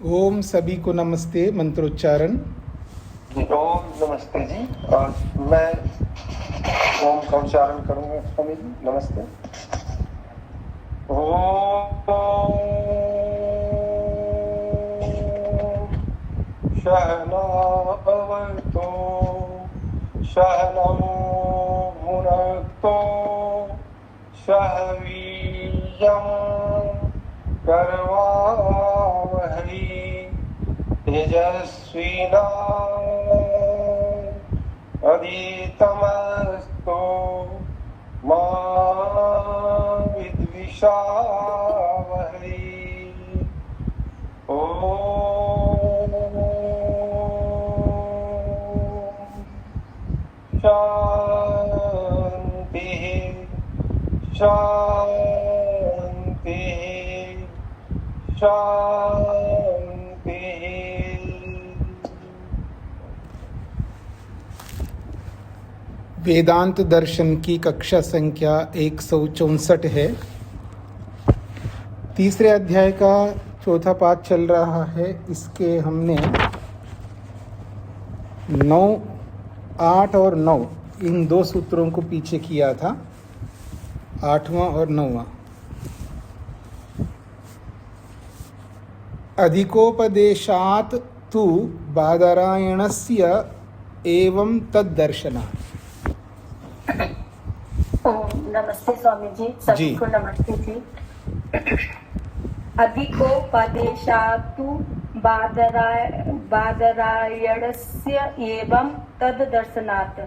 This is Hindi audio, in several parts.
ओम सभी को नमस्ते। मंत्रोच्चारण। जी ओम नमस्ते जी। और मैं ओम का उच्चारण करूंगा स्वामी जी। नमस्ते। ओम सहना भवतु सहनौ भुनक्तु सह वीर्यं करवावहै तेजस्विनावधीतमस्तु मा विद्विषावहै। ओम शांति शांति शांति। वेदांत दर्शन की कक्षा संख्या 164 है। तीसरे अध्याय का चौथा पाठ चल रहा है। इसके हमने 9, 8 और 9 इन दो सूत्रों को पीछे किया था, 8वां और 9वां। अधिकोपदेशात् तु बादरायणस्य एवं तद्दर्शनात्। नमस्ते स्वामी जी, सभी को नमस्ते जी। अधिकोपदेशात्तु बादरायणस्य एवं तद दर्शनात्।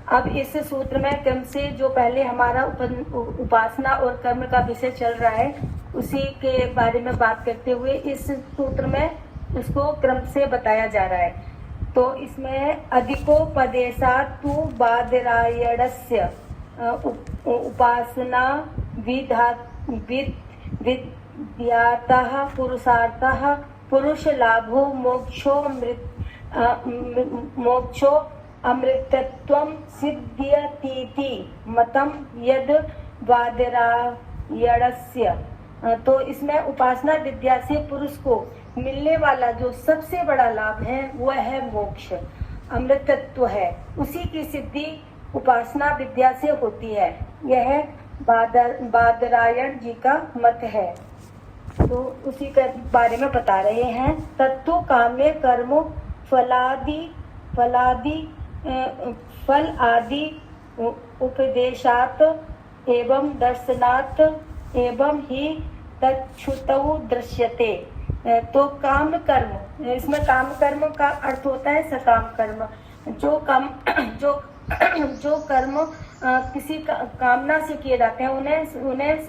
अब इस सूत्र में क्रम से जो पहले हमारा उपासना और कर्म का विषय चल रहा है उसी के बारे में बात करते हुए इस सूत्र में उसको क्रम से बताया जा रहा है। तो इसमें अधिकोपदेशात्तु बादरायणस्य उपासना विद्यातः पुरुषार्थः पुरुष लाभो मोक्षो अमृतत्वं सिद्ध्यतीति मतम यद बादरायणस्य। तो इसमें उपासना विद्या से पुरुष को मिलने वाला जो सबसे बड़ा लाभ है वह है मोक्ष, अमृतत्व है। उसी की सिद्धि उपासना विद्या से होती है। यह बादरायण जी का मत है। तो उसी के बारे में बता रहे हैं। तत्व काम्य कर्मो फल आदि उपदेशात एवं दर्शनात् एवं ही तच्छ्रुतौ दृश्यते। तो काम कर्म, इसमें काम कर्म का अर्थ होता है सकाम कर्म। जो कर्म किसी कामना से किए जाते हैं उन्हें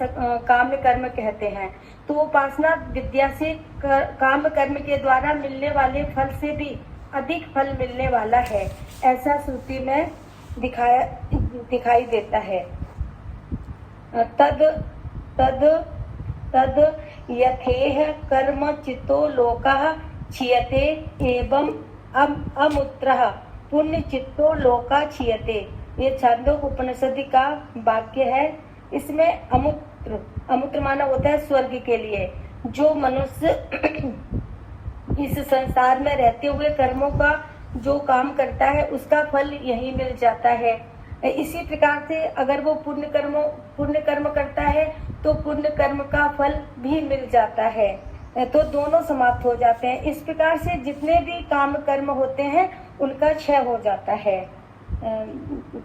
काम्य कर्म कहते हैं। तो उपासना विद्या से काम कर्म के द्वारा मिलने वाले फल से भी अधिक फल मिलने वाला है, ऐसा श्रुति में दिखाई देता है। तद यथेह कर्म चित्तो लोकः क्षीयते एवं अमुत्रः पुण्य चित्तो लोका क्षीयते। ये छांदोग्योपनिषद का वाक्य है। इसमें अमुत्र माना होता है स्वर्ग के लिए। जो मनुष्य इस संसार में रहते हुए कर्मों का जो काम करता है उसका फल यही मिल जाता है। इसी प्रकार से अगर वो पुण्य कर्म करता है तो पुण्य कर्म का फल भी मिल जाता है। तो दोनों समाप्त हो जाते हैं। इस प्रकार से जितने भी काम कर्म होते हैं उनका क्षय हो जाता है।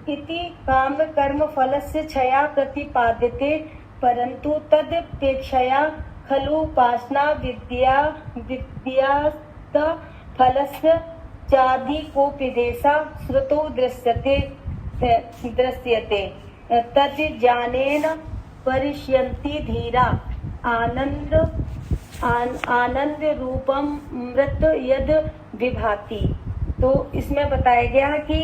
इति काम कर्म फलस्य क्षया प्रतिपाद्यते परंतु तदपेक्षया खलु उपासना विद्यास्त फलस्य चाधिकोपदेशा श्रुतौ दृश्यते तज्ज्ञानेन परिष्यन्ति धीरा आनंद रूपम मृत यद विभाति। तो इसमें बताया गया कि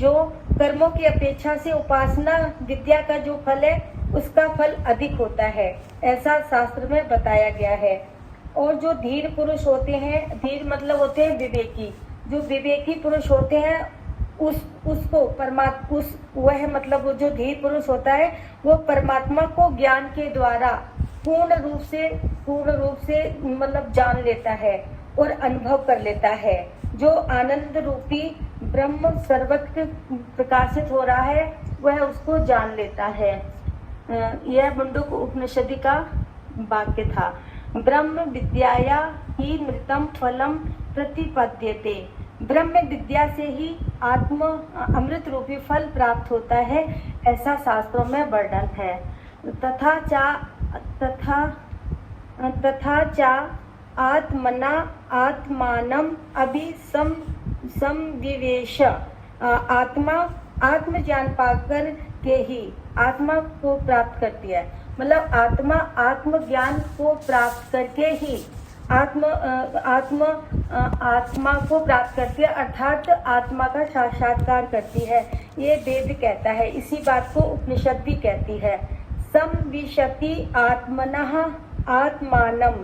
जो कर्मों की अपेक्षा से उपासना विद्या का जो फल है उसका फल अधिक होता है, ऐसा शास्त्र में बताया गया है। और जो धीर पुरुष होते हैं, धीर मतलब होते हैं विवेकी, जो विवेकी पुरुष होते हैं उसको वह मतलब वो जो धीर पुरुष होता है वो परमात्मा को ज्ञान के द्वारा पूर्ण रूप से मतलब जान लेता है और अनुभव कर लेता है। जो आनंद रूपी ब्रह्म सर्वत्र प्रकाशित हो रहा है वह उसको जान लेता है। यह मुंडक उपनिषद का वाक्य था। ब्रह्म विद्याया ही मृतम फलम प्रतिपद्यते। ब्रह्म विद्या से ही अमृत रूपी फल प्राप्त होता है, ऐसा शास्त्रों में वर्णन है। तथा चा आत्मना आत्मानम संविवेश। आत्म ज्ञान पाकर के ही आत्मा को प्राप्त करती है। मतलब आत्म ज्ञान को प्राप्त करके ही आत्मा को प्राप्त करती है, अर्थात आत्मा का साक्षात्कार करती है। ये वेद कहता है, इसी बात को उपनिषद भी कहती है। संविशति आत्मनः आत्मानम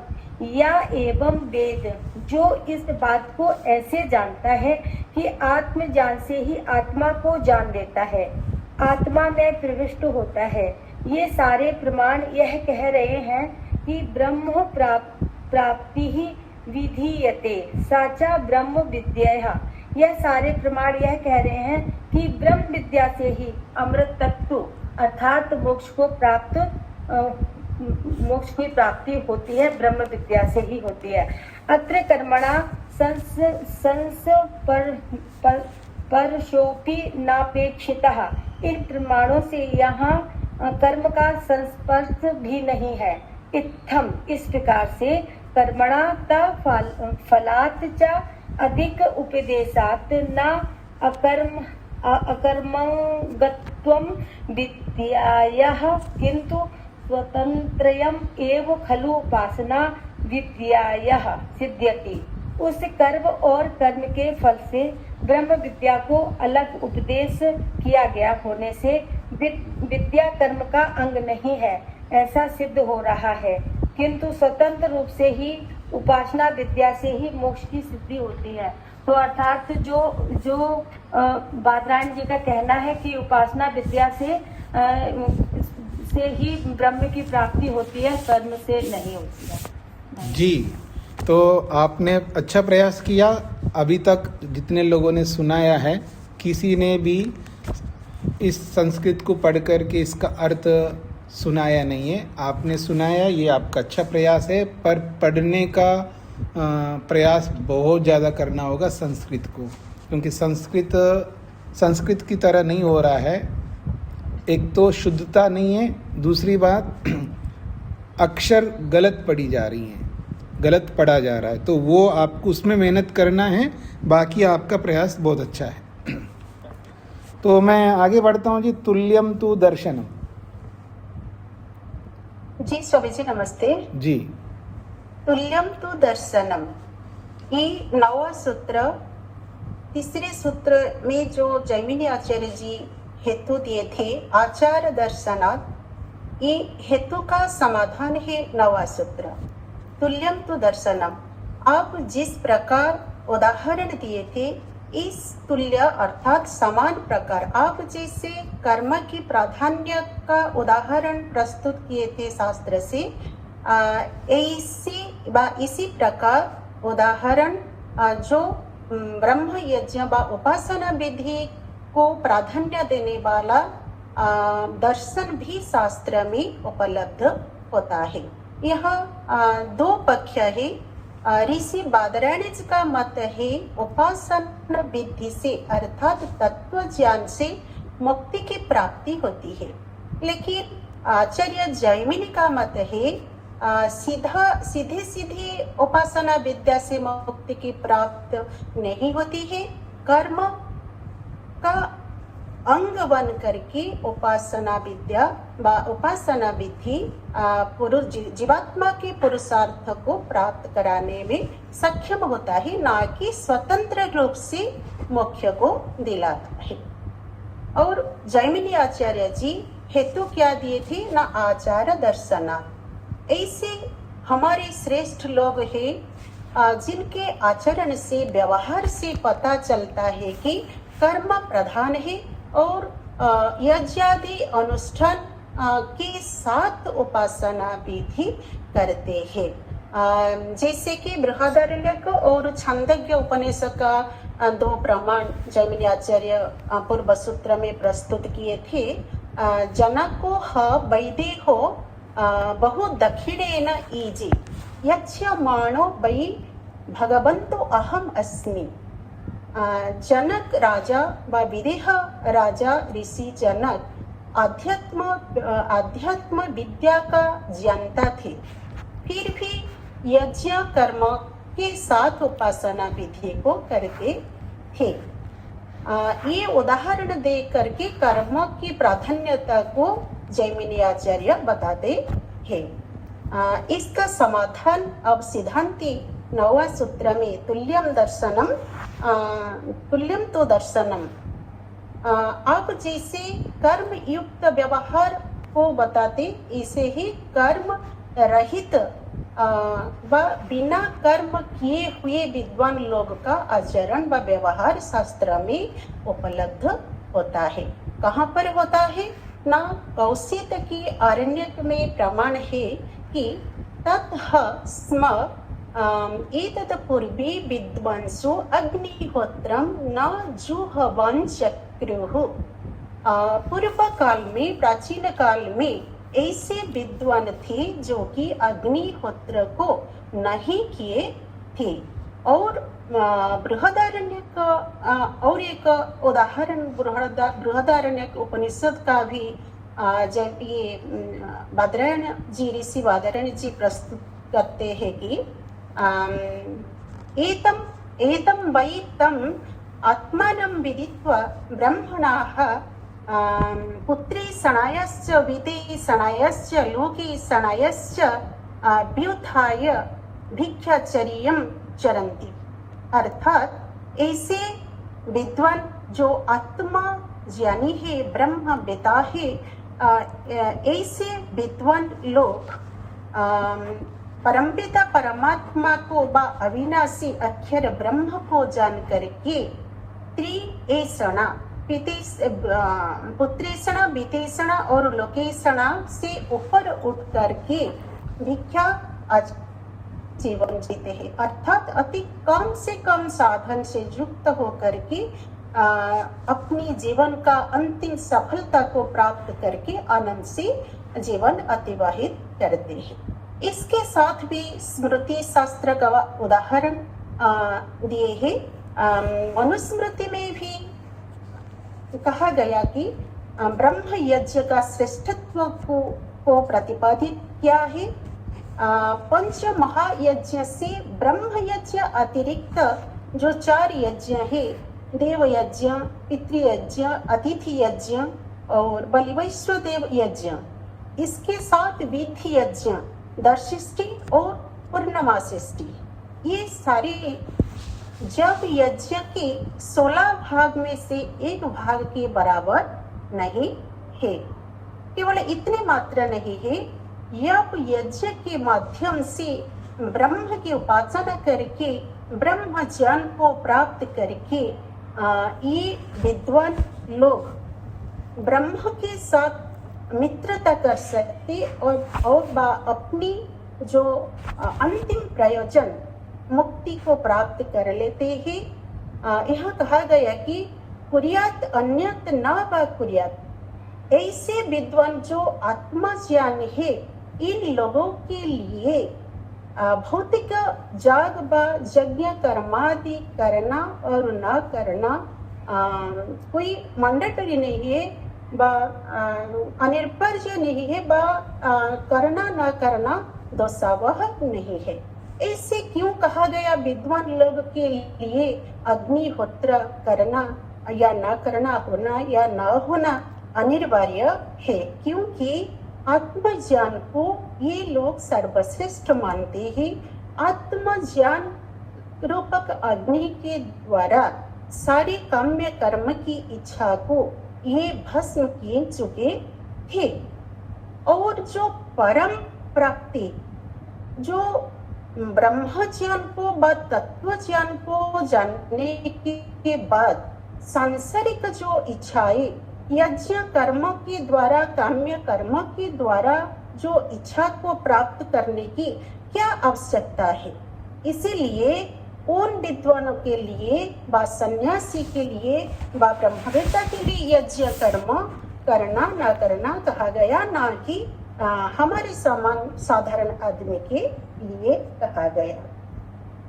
या एवं वेद, जो इस बात को ऐसे जानता है कि आत्म ज्ञान से ही आत्मा को जान लेता है, आत्मा में प्रविष्ट होता है। ये सारे प्रमाण यह कह रहे हैं कि ब्रह्म प्राप्ति ही विधीयते साचा ब्रह्म विद्या। यह सारे प्रमाण यह कह रहे हैं कि ब्रह्म विद्या से ही अमृत तत्व अर्थात मोक्ष की प्राप्ति होती है, ब्रह्म विद्या से ही होती है। अत्र कर्मणा संस परशोपि नापेक्षितः। इन प्रमाणों से यहाँ कर्म का संस्पर्श भी नहीं है। इत्थम, इस प्रकार से कर्मणा फलात् च अधिक उपदेशात् न अकर्मगत्वं विद्यायाः किंतु स्वतंत्रयम् एव खलु उपासना विद्यायाः सिद्ध्यति। उस कर्म और कर्म के फल से ब्रह्म विद्या को अलग उपदेश किया गया होने से विद्या कर्म का अंग नहीं है, ऐसा सिद्ध हो रहा है। किंतु स्वतंत्र रूप से ही उपासना विद्या से ही मोक्ष की सिद्धि होती है। तो अर्थात जो बादरायण जी का कहना है कि उपासना विद्या से ही ब्रह्म की प्राप्ति होती है, कर्म से नहीं होती है। जी, तो आपने अच्छा प्रयास किया। अभी तक जितने लोगों ने सुनाया है, किसी ने भी इस संस्कृत को पढ़ कर के इसका अर्थ सुनाया नहीं है। आपने सुनाया, ये आपका अच्छा प्रयास है, पर पढ़ने का प्रयास बहुत ज़्यादा करना होगा संस्कृत को, क्योंकि संस्कृत की तरह नहीं हो रहा है। एक तो शुद्धता नहीं है, दूसरी बात अक्षर गलत पढ़ी जा रही हैं, गलत पढ़ा जा रहा है। तो वो आपको उसमें मेहनत करना है, बाकी आपका प्रयास बहुत अच्छा है। तो मैं आगे बढ़ता हूँ जी। तुल्यम तु दर्शनम। जी स्वामी जी नमस्ते जी। तुल्यम तु दर्शनम, ये 9वां सूत्र, तीसरे सूत्र में जो जैमिनी आचार्य जी हेतु दिए थे आचार दर्शनात्, ये हेतु का समाधान है 9वां सूत्र। तुल्यम तु दर्शनम, आप जिस प्रकार उदाहरण दिए थे, इस तुल्य अर्थात समान प्रकार, आप जैसे कर्म की प्राधान्य का उदाहरण प्रस्तुत किए थे शास्त्र से, इसी प्रकार उदाहरण जो ब्रह्म यज्ञ व उपासना विधि को प्राधान्य देने वाला दर्शन भी शास्त्र में उपलब्ध होता है। यह दो पक्ष है। ऋषि बादरायण का मत है उपासना विधि से अर्थात तत्व ज्ञान से मुक्ति की प्राप्ति होती है, लेकिन आचार्य जैमिनी का मत है सीधे उपासना विद्या से मुक्ति की प्राप्ति नहीं होती है। कर्म का अंग बन करके उपासना विद्या व उपासना विधि जीवात्मा के पुरुषार्थ को प्राप्त कराने में सक्षम होता है, ना कि स्वतंत्र रूप से मोक्ष को दिलाता है। और जैमिनी आचार्य जी हेतु क्या दिए थे ना आचार दर्शना। ऐसे हमारे श्रेष्ठ लोग हैं जिनके आचरण से व्यवहार से पता चलता है कि कर्म प्रधान है और यज्ञादि अनुष्ठान के साथ उपासना विधि करते हैं। जैसे कि बृहदारण्यक और छांदोग्य उपनिषद का दो प्रमाण जैमिनी आचार्य पूर्व सूत्र में प्रस्तुत किए थे। जनको ह वैदेहो बहु दक्षिणेन ईजी यच्छमाणो वै भगवन्तो अहम अस्मि। जनक राजा व विदेह राजा ऋषि जनक आध्यात्म विद्या का जानता थे, फिर भी यज्ञ कर्म के साथ उपासना विधि को करते थे। ये उदाहरण दे करके कर्म की प्राधान्यता को जैमिनी आचार्य बताते हैं। इसका समाधान अब सिद्धांति 9वां सूत्र में तुल्यम तो दर्शनम। अब जैसे कर्म युक्त व्यवहार को बताते, इसे ही कर्म रहित व बिना कर्म किए हुए विद्वान लोग का आचरण व व्यवहार शास्त्र में उपलब्ध होता है। कहाँ पर होता है ना? कौशिक की आरण्यक में प्रमाण है कि ततः स्म एतत् पूर्वे विद्वांसो अग्निहोत्रम न जुहवन् चक्रुः। पूर्व काल में, प्राचीन काल में ऐसे विद्वान थे जो कि अग्निहोत्र को नहीं किए थे। और बृहदारण्यक और एक उदाहरण बृहदारण्यक उपनिषद का भी जब ये बादरायण जी, ऋषि बादरायण जी प्रस्तुत करते हैं कि एतम वै तम आत्मानं विदित्वा ब्रह्मणाः पुत्रीषणायश्च विदेशणायश्च लोकेशणायश्च व्युत्थाय भिक्षाचर्यं चरन्ति। अर्थात ऐसे विद्वान जो आत्मा ज्ञानी है, ब्रह्म वेता है, ऐसे विद्वान लोग परमपिता परमात्मा को व अविनाशी अक्षर ब्रह्म को जान करके त्रिएषणा पुत्रेषणा, विदेशणा और लोकेशणा से ऊपर उठ करके भिक्षा जीवन जीते हैं। अर्थात अति कम से कम साधन से युक्त होकर के अपनी जीवन का अंतिम सफलता को प्राप्त करके आनंद से जीवन अतिवाहित करते हैं। इसके साथ भी स्मृति शास्त्र का उदाहरण दिए हैं। मनुस्मृति में भी कहा गया कि ब्रह्म यज्ञ का श्रेष्ठत्व को प्रतिपादित किया है। पंच महायज्ञ से ब्रह्म यज्ञ अतिरिक्त जो 4 यज्ञ है, देव यज्ञ, पितृयज्ञ, अतिथि यज्ञ और बलिवैश्वदेव यज्ञ, इसके साथ विधि यज्ञ, दर्शिष्टि और पूर्णमासिष्टि, ये सारे जब यज्ञ के 16 भाग में से 1 भाग के बराबर नहीं है। केवल इतने मात्र नहीं है, यह यज्ञ के माध्यम से ब्रह्म की उपासना करके ब्रह्म ज्ञान को प्राप्त करके ये विद्वान लोग ब्रह्म के साथ मित्रता कर सकते और अपनी जो अंतिम प्रयोजन मुक्ति को प्राप्त कर लेते हैं। यह कहा गया कि कुर्यात अन्यत न वा कुर्यात। ऐसे विद्वान जो आत्मा ज्ञान है, इन लोगों के लिए भौतिक जाग व यज्ञ कर्मादि करना और न करना कोई मैंडेटरी नहीं है, अनिर्पर्य नहीं है, करना न करना दोषावह नहीं है। ऐसे क्यों कहा गया? विद्वान लोग के लिए अग्निहोत्र करना या न करना, होना या न होना अनिवार्य है, क्योंकि आत्मज्ञान को ये लोग सर्वश्रेष्ठ मानते हैं। आत्मज्ञान रूपक अग्नि के द्वारा सारे काम्य कर्म की इच्छा को ये भस्म किए चुके थे। और जो परम प्राप्ति, जो ब्रह्म ज्ञान को व तत्व ज्ञान को जानने के बाद सांसारिक जो इच्छाएं यज्ञ कर्म के द्वारा, काम्य कर्म के द्वारा जो इच्छा को प्राप्त करने की क्या आवश्यकता है। इसीलिए उन विद्वानों के लिए व सन्यासी के लिए व ब्रह्मवेत्ता के लिए यज्ञ कर्म करना न करना कहा गया, ना कि हमारे समान साधारण आदमी के लिए कहा गया।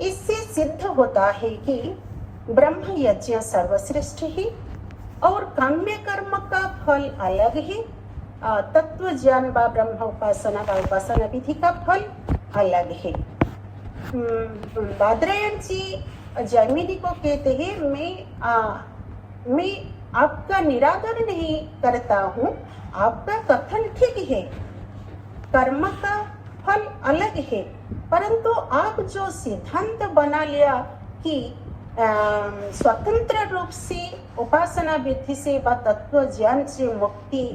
इससे सिद्ध होता है कि ब्रह्म यज्ञ सर्वश्रेष्ठ है और काम्य कर्म का फल अलग है। तत्व ज्ञान व ब्रह्म उपासना व उपासना विधि का फल अलग है। बादरायण जी जैमिनी को कहते हैं, मैं आपका निरादर नहीं करता हूँ, आपका कथन ठीक है, कर्म का फल अलग है, परंतु आप जो सिद्धांत बना लिया कि स्वतंत्र रूप से उपासना विधि से व तत्व ज्ञान से मुक्ति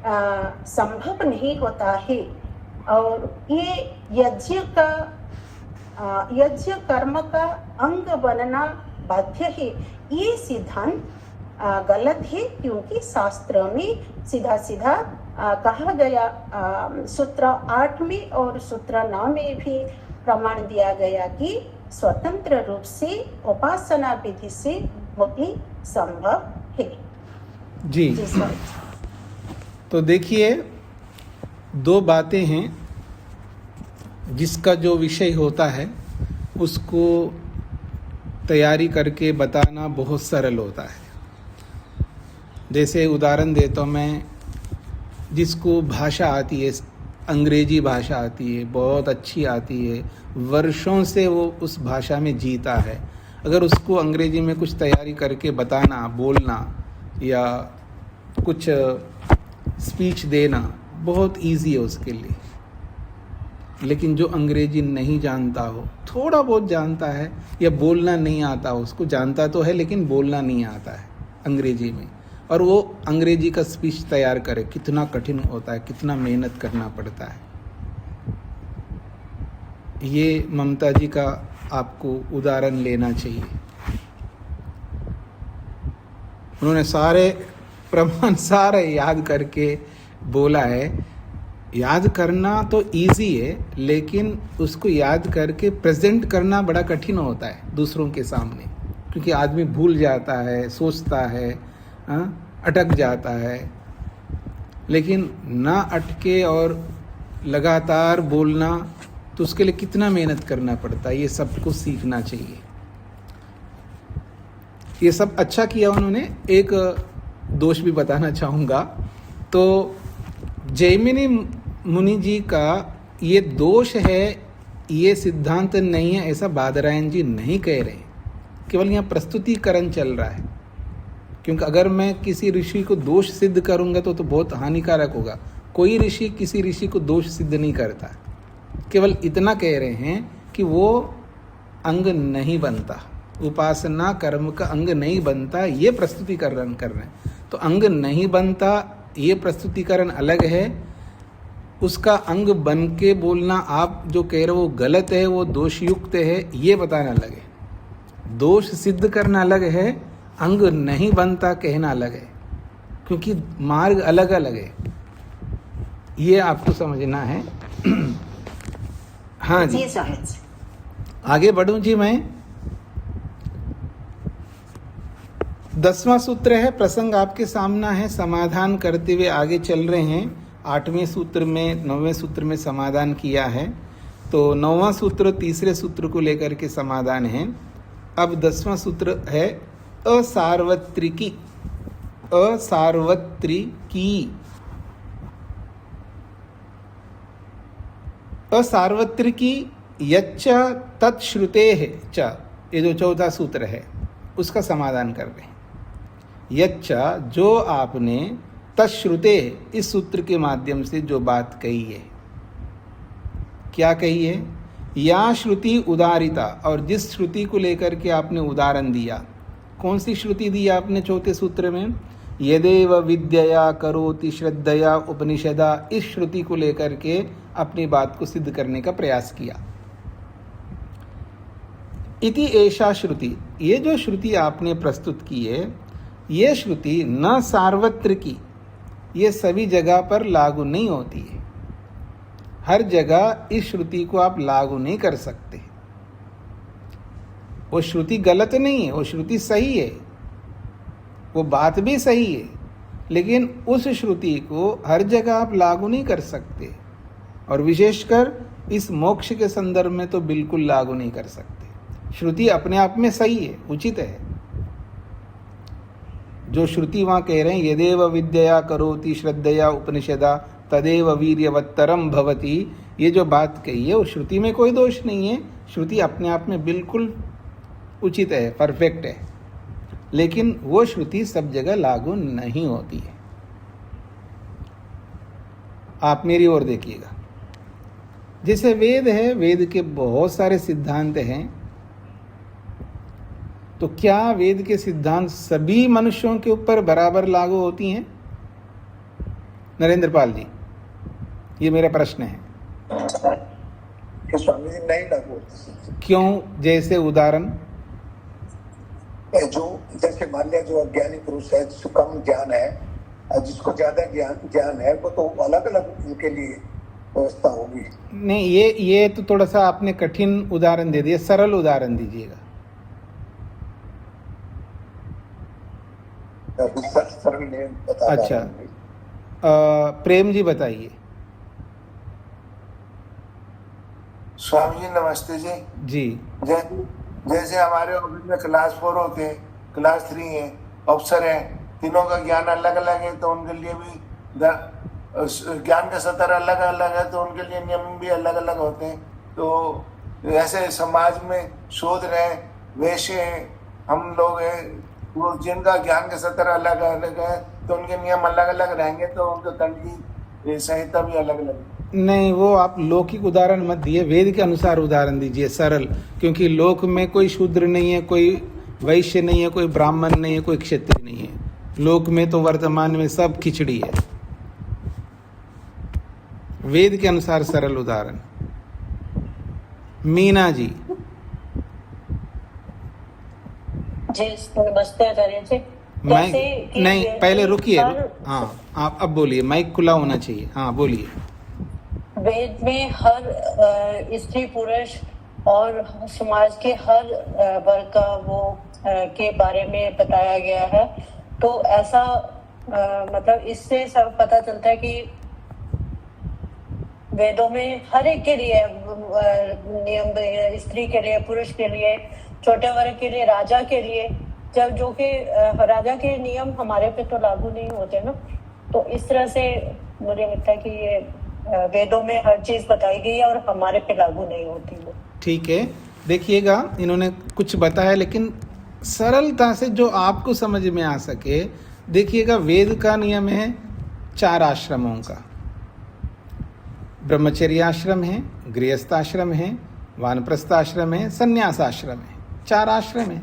संभव नहीं होता है और ये यज्ञ कर्म का अंग बनना बाध्य है, ये सिद्धांत गलत है। क्योंकि शास्त्र में सीधा सीधा कहा गया, सूत्र 8 में और सूत्र 9 में भी प्रमाण दिया गया कि स्वतंत्र रूप से उपासना विधि से मुक्ति संभव है। जी सर। तो देखिए, दो बातें हैं, जिसका जो विषय होता है उसको तैयारी करके बताना बहुत सरल होता है। जैसे उदाहरण देता हूँ मैं, जिसको भाषा आती है, अंग्रेजी भाषा आती है, बहुत अच्छी आती है, वर्षों से वो उस भाषा में जीता है, अगर उसको अंग्रेजी में कुछ तैयारी करके बताना, बोलना या कुछ स्पीच देना बहुत इजी है उसके लिए। लेकिन जो अंग्रेजी नहीं जानता हो, थोड़ा बहुत जानता है या बोलना नहीं आता हो, उसको जानता तो है लेकिन बोलना नहीं आता है अंग्रेजी में, और वो अंग्रेजी का स्पीच तैयार करे, कितना कठिन होता है, कितना मेहनत करना पड़ता है। ये ममता जी का आपको उदाहरण लेना चाहिए। उन्होंने सारे प्रमाण सारे याद करके बोला है। याद करना तो इजी है, लेकिन उसको याद करके प्रेजेंट करना बड़ा कठिन होता है दूसरों के सामने, क्योंकि आदमी भूल जाता है, सोचता है, अटक जाता है। लेकिन ना अटके और लगातार बोलना, तो उसके लिए कितना मेहनत करना पड़ता है, ये सबको सीखना चाहिए। ये सब अच्छा किया उन्होंने। एक दोष भी बताना चाहूँगा, तो जैमिनी मुनि जी का ये दोष है, ये सिद्धांत नहीं है, ऐसा बादरायण जी नहीं कह रहे, केवल यहाँ प्रस्तुतिकरण चल रहा है। क्योंकि अगर मैं किसी ऋषि को दोष सिद्ध करूँगा तो बहुत हानिकारक होगा। कोई ऋषि किसी ऋषि को दोष सिद्ध नहीं करता, केवल इतना कह रहे हैं कि वो अंग नहीं बनता, उपासना कर्म का अंग नहीं बनता, ये प्रस्तुतिकरण कर रहे हैं। तो अंग नहीं बनता, ये प्रस्तुतिकरण अलग है, उसका अंग बन के बोलना आप जो कह रहे हो वो गलत है, वो दोषयुक्त है, ये बताना अलग है। दोष सिद्ध करना अलग है, अंग नहीं बनता कहना अलग है, क्योंकि मार्ग अलग अलग है, ये आपको समझना है। हाँ जी, आगे बढ़ूं जी मैं। 10वां सूत्र है, प्रसंग आपके सामने है, समाधान करते हुए आगे चल रहे हैं। 8वें सूत्र में 9वें सूत्र में समाधान किया है, तो 9वां सूत्र तीसरे सूत्र को लेकर के समाधान है। अब 10वां सूत्र है असार्वत्रिकी। असार्वत्रिकी यच्च तत्श्रुतेः च, ये जो चौथा सूत्र है उसका समाधान कर रहे हैं। यच्च, जो आपने, तत्श्रुते, इस सूत्र के माध्यम से जो बात कही है, क्या कही है? या श्रुति उदारिता, और जिस श्रुति को लेकर के आपने उदाहरण दिया, कौन सी श्रुति दी आपने चौथे सूत्र में? यदेव विद्यया करोति श्रद्धया उपनिषदा, इस श्रुति को लेकर के अपनी बात को सिद्ध करने का प्रयास किया। इति एषा श्रुति, ये जो श्रुति आपने प्रस्तुत की है, ये श्रुति न सार्वत्र की, ये सभी जगह पर लागू नहीं होती है। हर जगह इस श्रुति को आप लागू नहीं कर सकते। वो श्रुति गलत नहीं है, वो श्रुति सही है, वो बात भी सही है, लेकिन उस श्रुति को हर जगह आप लागू नहीं कर सकते, और विशेषकर इस मोक्ष के संदर्भ में तो बिल्कुल लागू नहीं कर सकते। श्रुति अपने आप में सही है, उचित है। जो श्रुति वहाँ कह रहे हैं, यदेव विद्यया करोति श्रद्धया उपनिषदा तदेव वीर्यवत्तरम भवति, ये जो बात कही है वो श्रुति में कोई दोष नहीं है। श्रुति अपने आप में बिल्कुल उचित है, परफेक्ट है, लेकिन वो श्रुति सब जगह लागू नहीं होती है। आप मेरी ओर देखिएगा, जैसे वेद है, वेद के बहुत सारे सिद्धांत हैं, तो क्या वेद के सिद्धांत सभी मनुष्यों के ऊपर बराबर लागू होती हैं? नरेंद्र पाल जी, ये मेरा प्रश्न है। स्वामी जी नहीं लागू होती। क्यों? जैसे उदाहरण, जो जैसे मान लिया जो अज्ञानी पुरुष है, जिसको कम ज्ञान है, जिसको ज्यादा ज्ञान है, वो तो अलग अलग उनके लिए व्यवस्था होगी। नहीं, ये तो थोड़ा सा आपने कठिन उदाहरण दे दिया, सरल उदाहरण दीजिएगा। सरल ने बता। अच्छा, प्रेम जी बताइए। स्वामी जी नमस्ते जी। जी, जैसे हमारे ऑफिस में क्लास 4 होते हैं, क्लास 3 है, अफसर है, तीनों का ज्ञान अलग अलग है, तो उनके लिए भी ज्ञान का स्तर अलग अलग है, तो उनके लिए नियम भी अलग अलग होते हैं। तो ऐसे समाज में शोध रहे, वैश्य हैं, हम लोग हैं, वो जिनका ज्ञान का स्तर अलग अलग है, तो उनके नियम अलग अलग रहेंगे, तो उनके दंड की संहिता भी अलग अलग है। नहीं, वो आप लौकिक उदाहरण मत दिए, वेद के अनुसार उदाहरण दीजिए, सरल। क्योंकि लोक में कोई शूद्र नहीं है, कोई वैश्य नहीं है, कोई ब्राह्मण नहीं है, कोई क्षत्रिय नहीं है। लोक में तो वर्तमान में सब खिचड़ी है। वेद के अनुसार सरल उदाहरण। मीना जी। नमस्ते आचार्य जी। माइक नहीं, पहले रुकिए। हाँ, आप अब बोलिए, माइक खुला होना चाहिए। हाँ, बोलिए। वेद में हर स्त्री पुरुष और समाज के हर वर्ग का वो के बारे में बताया गया है, तो ऐसा मतलब इससे सब पता चलता है कि वेदों में हर एक के लिए नियम, स्त्री के लिए, पुरुष के लिए, छोटे वर्ग के लिए, राजा के लिए, जब जो कि राजा के नियम हमारे पे तो लागू नहीं होते ना। तो इस तरह से मुझे लगता है कि ये वेदों में हर चीज बताई गई है और हमारे पे लागू नहीं होती वो। ठीक है, देखिएगा, इन्होंने कुछ बताया, लेकिन सरलता से जो आपको समझ में आ सके। देखिएगा, वेद का नियम है 4 आश्रमों का। ब्रह्मचर्य आश्रम है, गृहस्थ आश्रम है, वानप्रस्थ आश्रम है, संन्यास आश्रम है। 4 आश्रम है।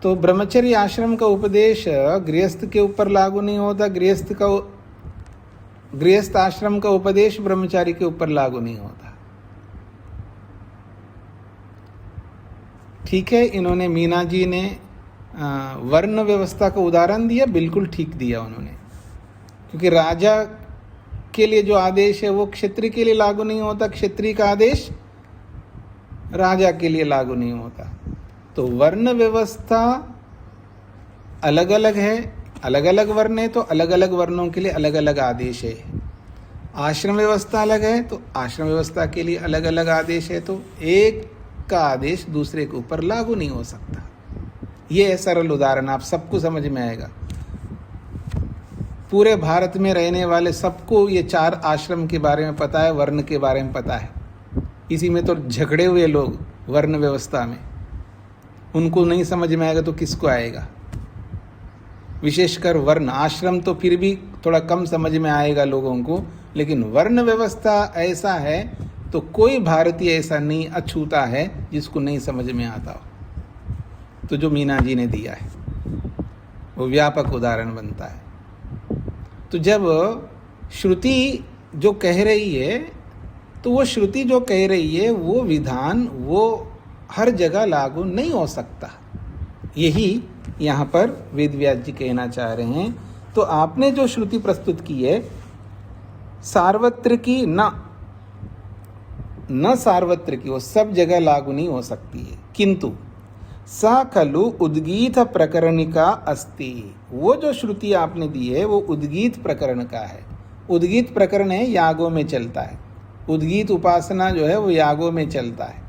तो ब्रह्मचर्य आश्रम का उपदेश गृहस्थ के ऊपर लागू नहीं होता, गृहस्थ आश्रम का उपदेश ब्रह्मचारी के ऊपर लागू नहीं होता। ठीक है, इन्होंने, मीना जी ने वर्ण व्यवस्था का उदाहरण दिया, बिल्कुल ठीक दिया उन्होंने। क्योंकि राजा के लिए जो आदेश है वो क्षत्रिय के लिए लागू नहीं होता, क्षत्रिय का आदेश राजा के लिए लागू नहीं होता। तो वर्ण व्यवस्था अलग अलग है, अलग अलग वर्ण है, तो अलग अलग वर्णों के लिए अलग अलग आदेश है। आश्रम व्यवस्था अलग है, तो आश्रम व्यवस्था के लिए अलग अलग आदेश है। तो एक का आदेश दूसरे के ऊपर लागू नहीं हो सकता। ये है सरल उदाहरण, आप सबको समझ में आएगा। पूरे भारत में रहने वाले सबको ये 4 आश्रम के बारे में पता है, वर्ण के बारे में पता है। इसी में तो झगड़े हुए लोग वर्ण व्यवस्था में, उनको नहीं समझ में आएगा तो किसको आएगा। विशेषकर वर्ण, आश्रम तो फिर भी थोड़ा कम समझ में आएगा लोगों को, लेकिन वर्ण व्यवस्था ऐसा है तो कोई भारतीय ऐसा नहीं अछूता है जिसको नहीं समझ में आता हो। तो जो मीना जी ने दिया है वो व्यापक उदाहरण बनता है। तो जब श्रुति जो कह रही है, तो वो श्रुति जो कह रही है वो विधान वो हर जगह लागू नहीं हो सकता। यही यहाँ पर वेद व्यास जी कहना चाह रहे हैं। तो आपने जो श्रुति प्रस्तुत की है सार्वत्र की न सार्वत्र की, वो सब जगह लागू नहीं हो सकती है। किंतु सा खलु उद्गीत प्रकरणिका अस्ति, वो जो श्रुति आपने दी है वो उद्गीत प्रकरण का है। उद्गीत प्रकरण है, यागों में चलता है। उद्गीत उपासना जो है वो यागों में चलता है।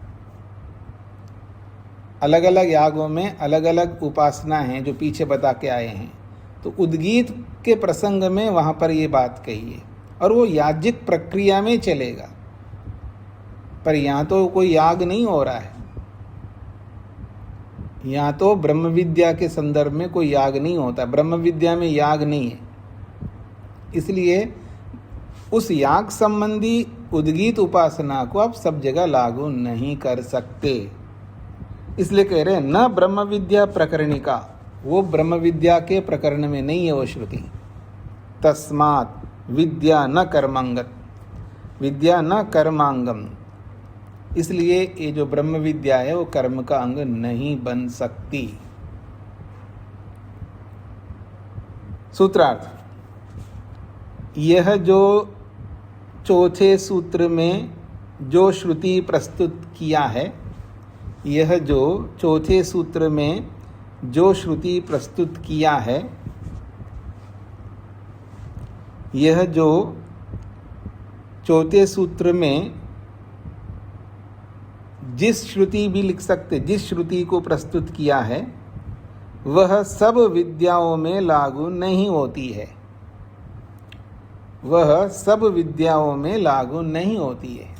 अलग अलग यागों में अलग अलग उपासना हैं जो पीछे बता के आए हैं। तो उद्गीत के प्रसंग में वहाँ पर ये बात कही है और वो याज्ञिक प्रक्रिया में चलेगा। पर यहाँ तो कोई याग नहीं हो रहा है, यहाँ तो ब्रह्म विद्या के संदर्भ में कोई याग नहीं होता। ब्रह्म विद्या में याग नहीं है, इसलिए उस याग संबंधी उद्गीत उपासना को आप सब जगह लागू नहीं कर सकते। इसलिए कह रहे हैं न ब्रह्म विद्या प्रकरणिका, वो ब्रह्म विद्या के प्रकरण में नहीं है वो श्रुति। तस्मात् विद्या न कर्मांगत, विद्या न कर्मांगम, इसलिए ये जो ब्रह्म विद्या है वो कर्म का अंग नहीं बन सकती। सूत्रार्थ, यह जो चौथे सूत्र में जो श्रुति प्रस्तुत किया है, यह जो चौथे सूत्र में जो श्रुति प्रस्तुत किया है, यह जो चौथे सूत्र में जिस श्रुति भी लिख सकते, जिस श्रुति को प्रस्तुत किया है वह सब विद्याओं में लागू नहीं होती है, वह सब विद्याओं में लागू नहीं होती है।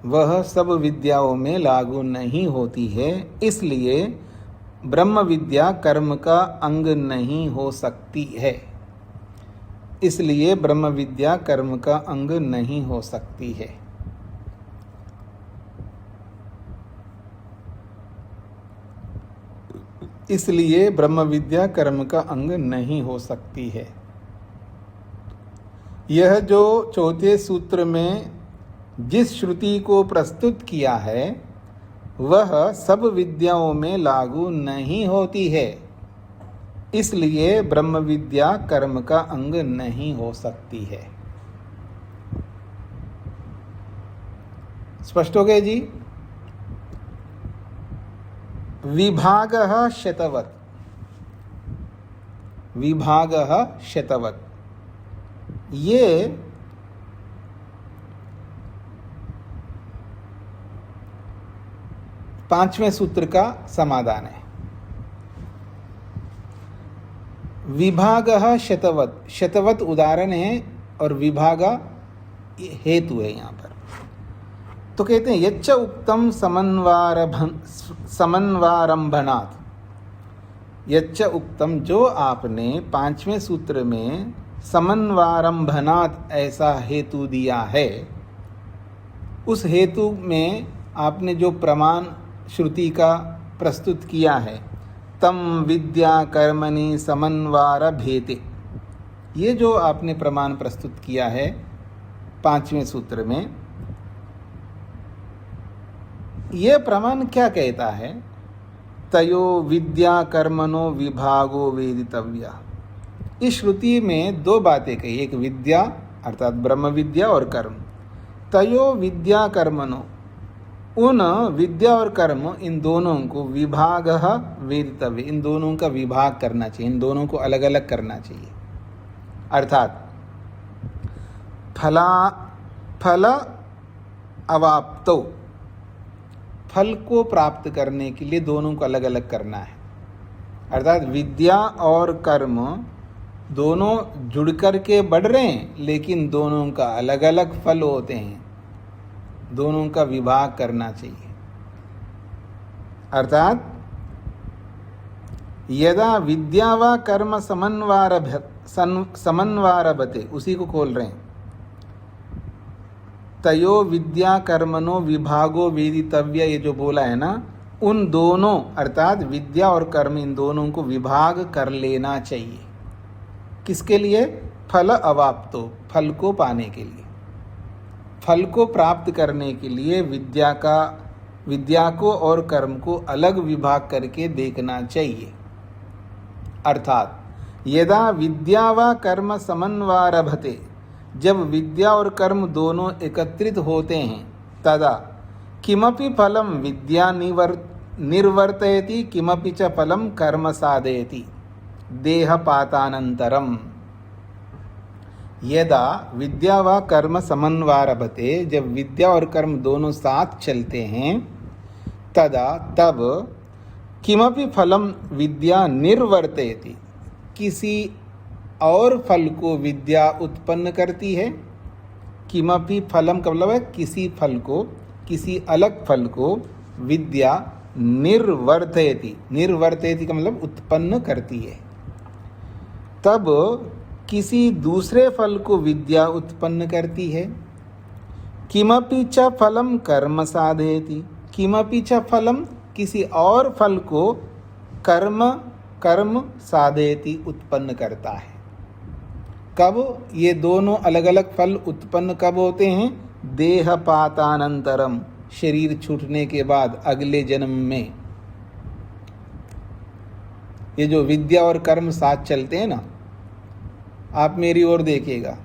वह सब विद्याओं में लागू नहीं होती है, इसलिए ब्रह्म विद्या कर्म का अंग नहीं हो सकती है। इसलिए ब्रह्म विद्या कर्म का अंग नहीं हो सकती है। इसलिए ब्रह्म विद्या कर्म का अंग नहीं हो सकती है। यह जो चौथे सूत्र में जिस श्रुति को प्रस्तुत किया है वह सब विद्याओं में लागू नहीं होती है, इसलिए ब्रह्म विद्या कर्म का अंग नहीं हो सकती है। स्पष्ट हो गया जी। विभागः शतवत्, विभागः शतवत्, ये पांचवें सूत्र का समाधान है। विभागः शतवत्, शतवत् उदाहरण है और विभागा हेतु है यहाँ पर। तो कहते हैं यच्च उक्तम समन्वारंभनात्, यच्च उक्तम, जो आपने पांचवें सूत्र में समन्वारंभनात् ऐसा हेतु दिया है, उस हेतु में आपने जो प्रमाण श्रुति का प्रस्तुत किया है, तम विद्या कर्मणि समन्वारभेते, ये जो आपने प्रमाण प्रस्तुत किया है पांचवें सूत्र में, ये प्रमाण क्या कहता है? तयो विद्या कर्मणो विभागो वेदितव्या। इस श्रुति में दो बातें कही, एक विद्या अर्थात ब्रह्म विद्या और कर्म। तयो विद्या कर्मणो, उन विद्या और कर्म इन दोनों को विभागः वेदितव्य, इन दोनों का विभाग करना चाहिए, इन दोनों को अलग अलग करना चाहिए। अर्थात फल अवाप्तो, फल को प्राप्त करने के लिए दोनों को अलग अलग करना है। अर्थात विद्या और कर्म दोनों जुड़ कर के बढ़ रहे हैं, लेकिन दोनों का अलग अलग फल होते हैं, दोनों का विभाग करना चाहिए। अर्थात यदा विद्या व कर्म समन्वारभते, उसी को खोल रहे हैं। तयो विद्या कर्मणो विभागो वेदितव्य, ये जो बोला है ना, उन दोनों अर्थात विद्या और कर्म इन दोनों को विभाग कर लेना चाहिए। किसके लिए? फल अवाप्तो, फल को पाने के लिए। फल को प्राप्त करने के लिए विद्या को और कर्म को अलग विभाग करके देखना चाहिए। अर्थात यदा विद्या व कर्म समन्वारभते, जब विद्या और कर्म दोनों एकत्रित होते हैं, तदा किमपि फलम विद्या निर्वर्तयति किमपि च फलम कर्म साधयति देहपातानंतरम। यदा विद्या व कर्म समन्वारभते, जब विद्या और कर्म दोनों साथ चलते हैं, तब किमपि फलम विद्या निर्वर्तयति, किसी और फल को विद्या उत्पन्न करती है। किमपि फलम का मतलब है किसी फल को, किसी अलग फल को विद्या निर्वर्तयति, निर्वर्तयति का मतलब उत्पन्न करती है। तब किसी दूसरे फल को विद्या उत्पन्न करती है। किमपि च फलम कर्म साधयति, किमपि च फलम किसी और फल को कर्म साधयति उत्पन्न करता है। कब ये दोनों अलग अलग फल उत्पन्न कब होते हैं? देहपातानंतरम, शरीर छूटने के बाद अगले जन्म में। ये जो विद्या और कर्म साथ चलते हैं ना, आप मेरी ओर देखिएगा,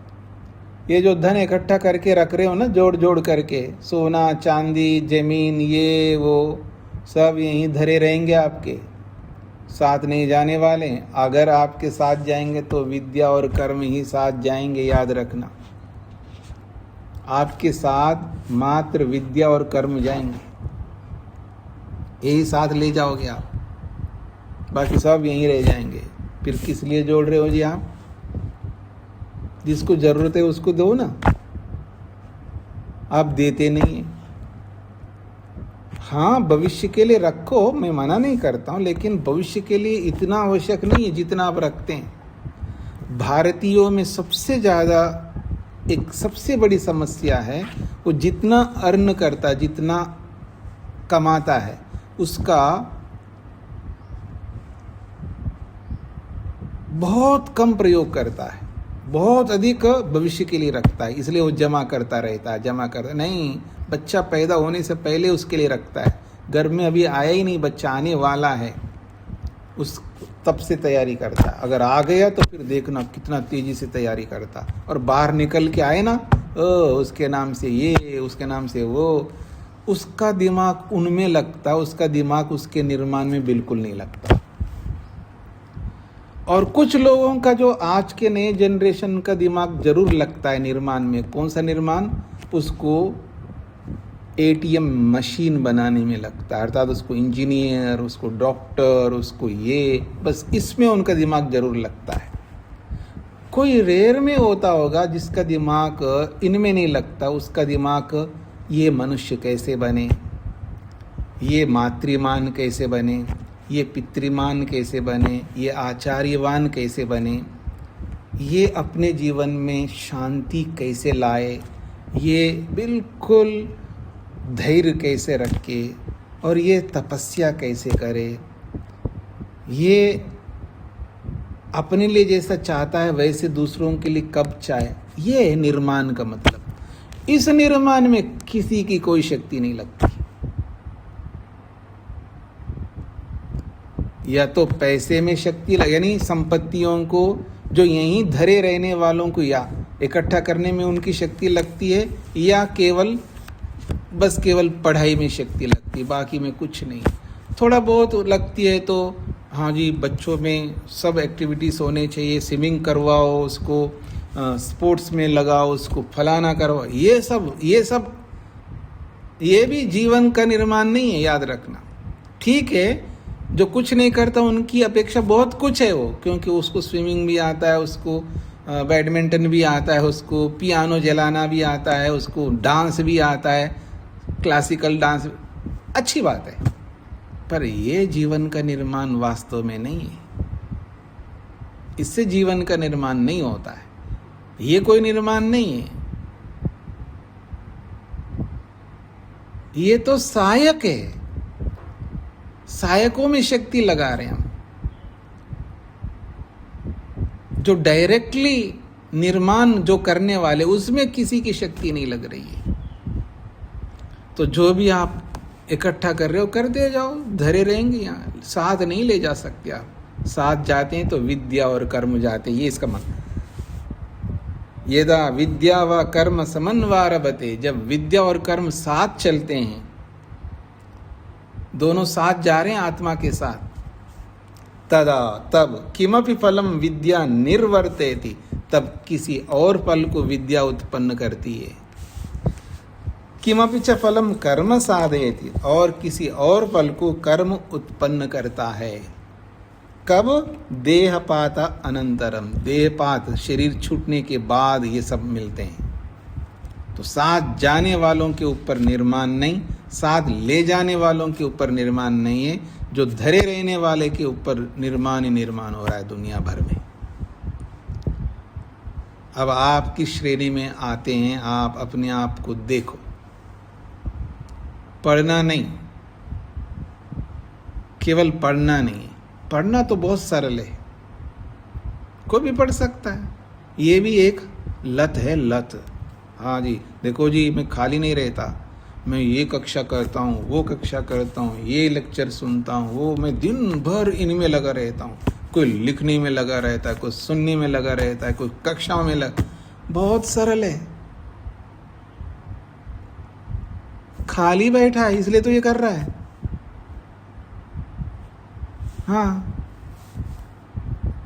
ये जो धन इकट्ठा करके रख रहे हो ना, जोड़ जोड़ करके, सोना चांदी जमीन ये वो सब यहीं धरे रहेंगे, आपके साथ नहीं जाने वाले। अगर आपके साथ जाएंगे तो विद्या और कर्म ही साथ जाएंगे, याद रखना। आपके साथ मात्र विद्या और कर्म जाएंगे, यही साथ ले जाओगे आप, बाकी सब यहीं रह जाएंगे। फिर किस लिए जोड़ रहे हो जी आप? जिसको जरूरत है उसको दो ना, आप देते नहीं हैं। हाँ, भविष्य के लिए रखो, मैं मना नहीं करता हूँ, लेकिन भविष्य के लिए इतना आवश्यक नहीं है जितना आप रखते हैं। भारतीयों में सबसे ज़्यादा एक सबसे बड़ी समस्या है, वो जितना अर्न करता है, जितना कमाता है, उसका बहुत कम प्रयोग करता है, बहुत अधिक भविष्य के लिए रखता है। इसलिए वो जमा करता रहता है, नहीं, बच्चा पैदा होने से पहले उसके लिए रखता है। गर्भ में अभी आया ही नहीं, बच्चा आने वाला है, उस तब से तैयारी करता है। अगर आ गया तो फिर देखना कितना तेजी से तैयारी करता। और बाहर निकल के आए ना, उसके नाम से ये, उसके नाम से वो, उसका दिमाग उनमें लगता, उसका दिमाग उसके निर्माण में बिल्कुल नहीं लगता। और कुछ लोगों का जो आज के नए जनरेशन का दिमाग जरूर लगता है निर्माण में। कौन सा निर्माण? उसको एटीएम मशीन बनाने में लगता है, अर्थात उसको इंजीनियर, उसको डॉक्टर, उसको ये, बस इसमें उनका दिमाग जरूर लगता है। कोई रेयर में होता होगा जिसका दिमाग इनमें नहीं लगता। उसका दिमाग ये मनुष्य कैसे बने, ये मातृमान कैसे बने, ये पितृमान कैसे बने, ये आचार्यवान कैसे बने, ये अपने जीवन में शांति कैसे लाए, ये बिल्कुल धैर्य कैसे रखे, और ये तपस्या कैसे करे, ये अपने लिए जैसा चाहता है वैसे दूसरों के लिए कब चाहे। ये है निर्माण का मतलब। इस निर्माण में किसी की कोई शक्ति नहीं लगती। या तो पैसे में शक्ति यानी संपत्तियों को, जो यहीं धरे रहने वालों को या इकट्ठा करने में उनकी शक्ति लगती है, या केवल पढ़ाई में शक्ति लगती है, बाकी में कुछ नहीं। थोड़ा बहुत लगती है तो हाँ जी, बच्चों में सब एक्टिविटीज़ होने चाहिए, स्विमिंग करवाओ उसको, स्पोर्ट्स में लगाओ उसको, फलाना करवाओ, ये भी जीवन का निर्माण नहीं है, याद रखना। ठीक है, जो कुछ नहीं करता उनकी अपेक्षा बहुत कुछ है वो, क्योंकि उसको स्विमिंग भी आता है, उसको बैडमिंटन भी आता है, उसको पियानो चलाना भी आता है, उसको डांस भी आता है, क्लासिकल डांस, अच्छी बात है। पर ये जीवन का निर्माण वास्तव में नहीं है। इससे जीवन का निर्माण नहीं होता है। ये कोई निर्माण नहीं है, ये तो सहायक है। सहायकों में शक्ति लगा रहे हैं हम, जो डायरेक्टली निर्माण जो करने वाले उसमें किसी की शक्ति नहीं लग रही है। तो जो भी आप इकट्ठा कर रहे हो करते जाओ, धरे रहेंगे यहाँ, साथ नहीं ले जा सकते आप। साथ जाते हैं तो विद्या और कर्म जाते हैं, ये इसका मतलब। यदा विद्या व कर्म समन्वारभते, जब विद्या और कर्म साथ चलते हैं, दोनों साथ जा रहे हैं आत्मा के साथ, तदा तब किमपि फलम विद्या निर्वर्तयति, तब किसी और फल को विद्या उत्पन्न करती है। किमपि च फलम कर्म साधयति, और किसी और फल को कर्म उत्पन्न करता है। कब? देहपात अनंतरम, देहपात शरीर छूटने के बाद ये सब मिलते हैं। तो साथ जाने वालों के ऊपर निर्माण नहीं, साथ ले जाने वालों के ऊपर निर्माण नहीं है, जो धरे रहने वाले के ऊपर निर्माण ही निर्माण हो रहा है दुनिया भर में। अब आप किस श्रेणी में आते हैं, आप अपने आप को देखो। पढ़ना नहीं, केवल पढ़ना नहीं है, पढ़ना तो बहुत सरल है, कोई भी पढ़ सकता है। ये भी एक लत है, लत। हाँ जी, देखो जी, मैं खाली नहीं रहता, मैं ये कक्षा करता हूँ, वो कक्षा करता हूँ, ये लेक्चर सुनता हूँ, वो, मैं दिन भर इनमें लगा रहता हूँ। कोई लिखने में लगा रहता है, कोई सुनने में लगा रहता है, कोई कक्षा में लगा। बहुत सरल है, खाली बैठा है इसलिए तो ये कर रहा है। हाँ,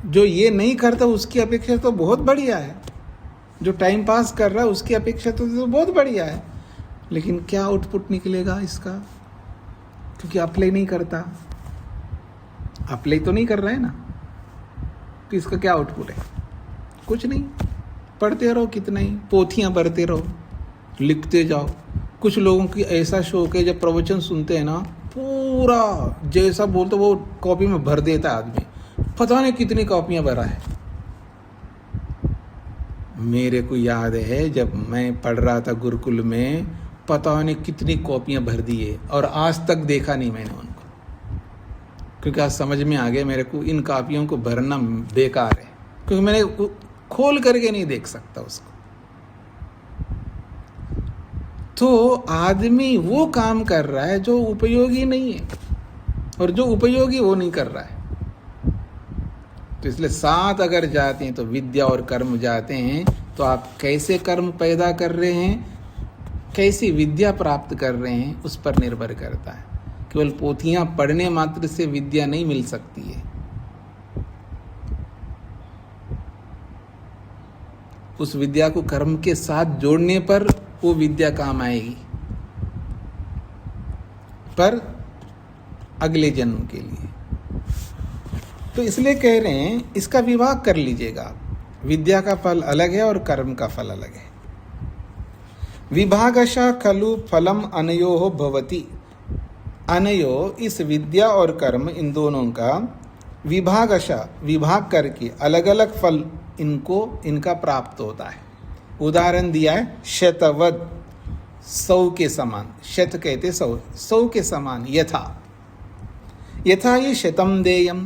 जो ये नहीं करता उसकी अपेक्षा तो बहुत बढ़िया है, जो टाइम पास कर रहा है उसकी अपेक्षा तो बहुत बढ़िया है। लेकिन क्या आउटपुट निकलेगा इसका? क्योंकि अप्लाई नहीं करता, अप्लाई तो नहीं कर रहा है ना, तो इसका क्या आउटपुट है? कुछ नहीं। पढ़ते रहो, कितना ही पोथियां भरते रहो, लिखते जाओ। कुछ लोगों की ऐसा शौक है, जब प्रवचन सुनते हैं ना, पूरा जैसा बोलते वो कॉपी में भर देता है आदमी, पता नहीं कितनी कॉपियां भरा है। मेरे को याद है जब मैं पढ़ रहा था गुरुकुल में, पता नहीं कितनी कॉपियां भर दी है, और आज तक देखा नहीं मैंने उनको, क्योंकि आज समझ में आ गया मेरे को इन कॉपियों को भरना बेकार है, क्योंकि मैंने खोल करके नहीं देख सकता उसको। तो आदमी वो काम कर रहा है जो उपयोगी नहीं है, और जो उपयोगी वो नहीं कर रहा है। तो इसलिए साथ अगर जाते हैं तो विद्या और कर्म जाते हैं, तो आप कैसे कर्म पैदा कर रहे हैं, कैसी विद्या प्राप्त कर रहे हैं, उस पर निर्भर करता है। केवल पोथियां पढ़ने मात्र से विद्या नहीं मिल सकती है। उस विद्या को कर्म के साथ जोड़ने पर वो विद्या काम आएगी, पर अगले जन्म के लिए। तो इसलिए कह रहे हैं इसका विभाग कर लीजिएगा, विद्या का फल अलग है और कर्म का फल अलग है। विभागशः खलु फलम अनयोः भवति, अनयो इस विद्या और कर्म इन दोनों का विभागशः विभाग करके अलग अलग फल इनका प्राप्त होता है। उदाहरण दिया है शतवद, 100 के समान, शत कहते 100, 100 के समान। यथा, यथा ये शतम देयम,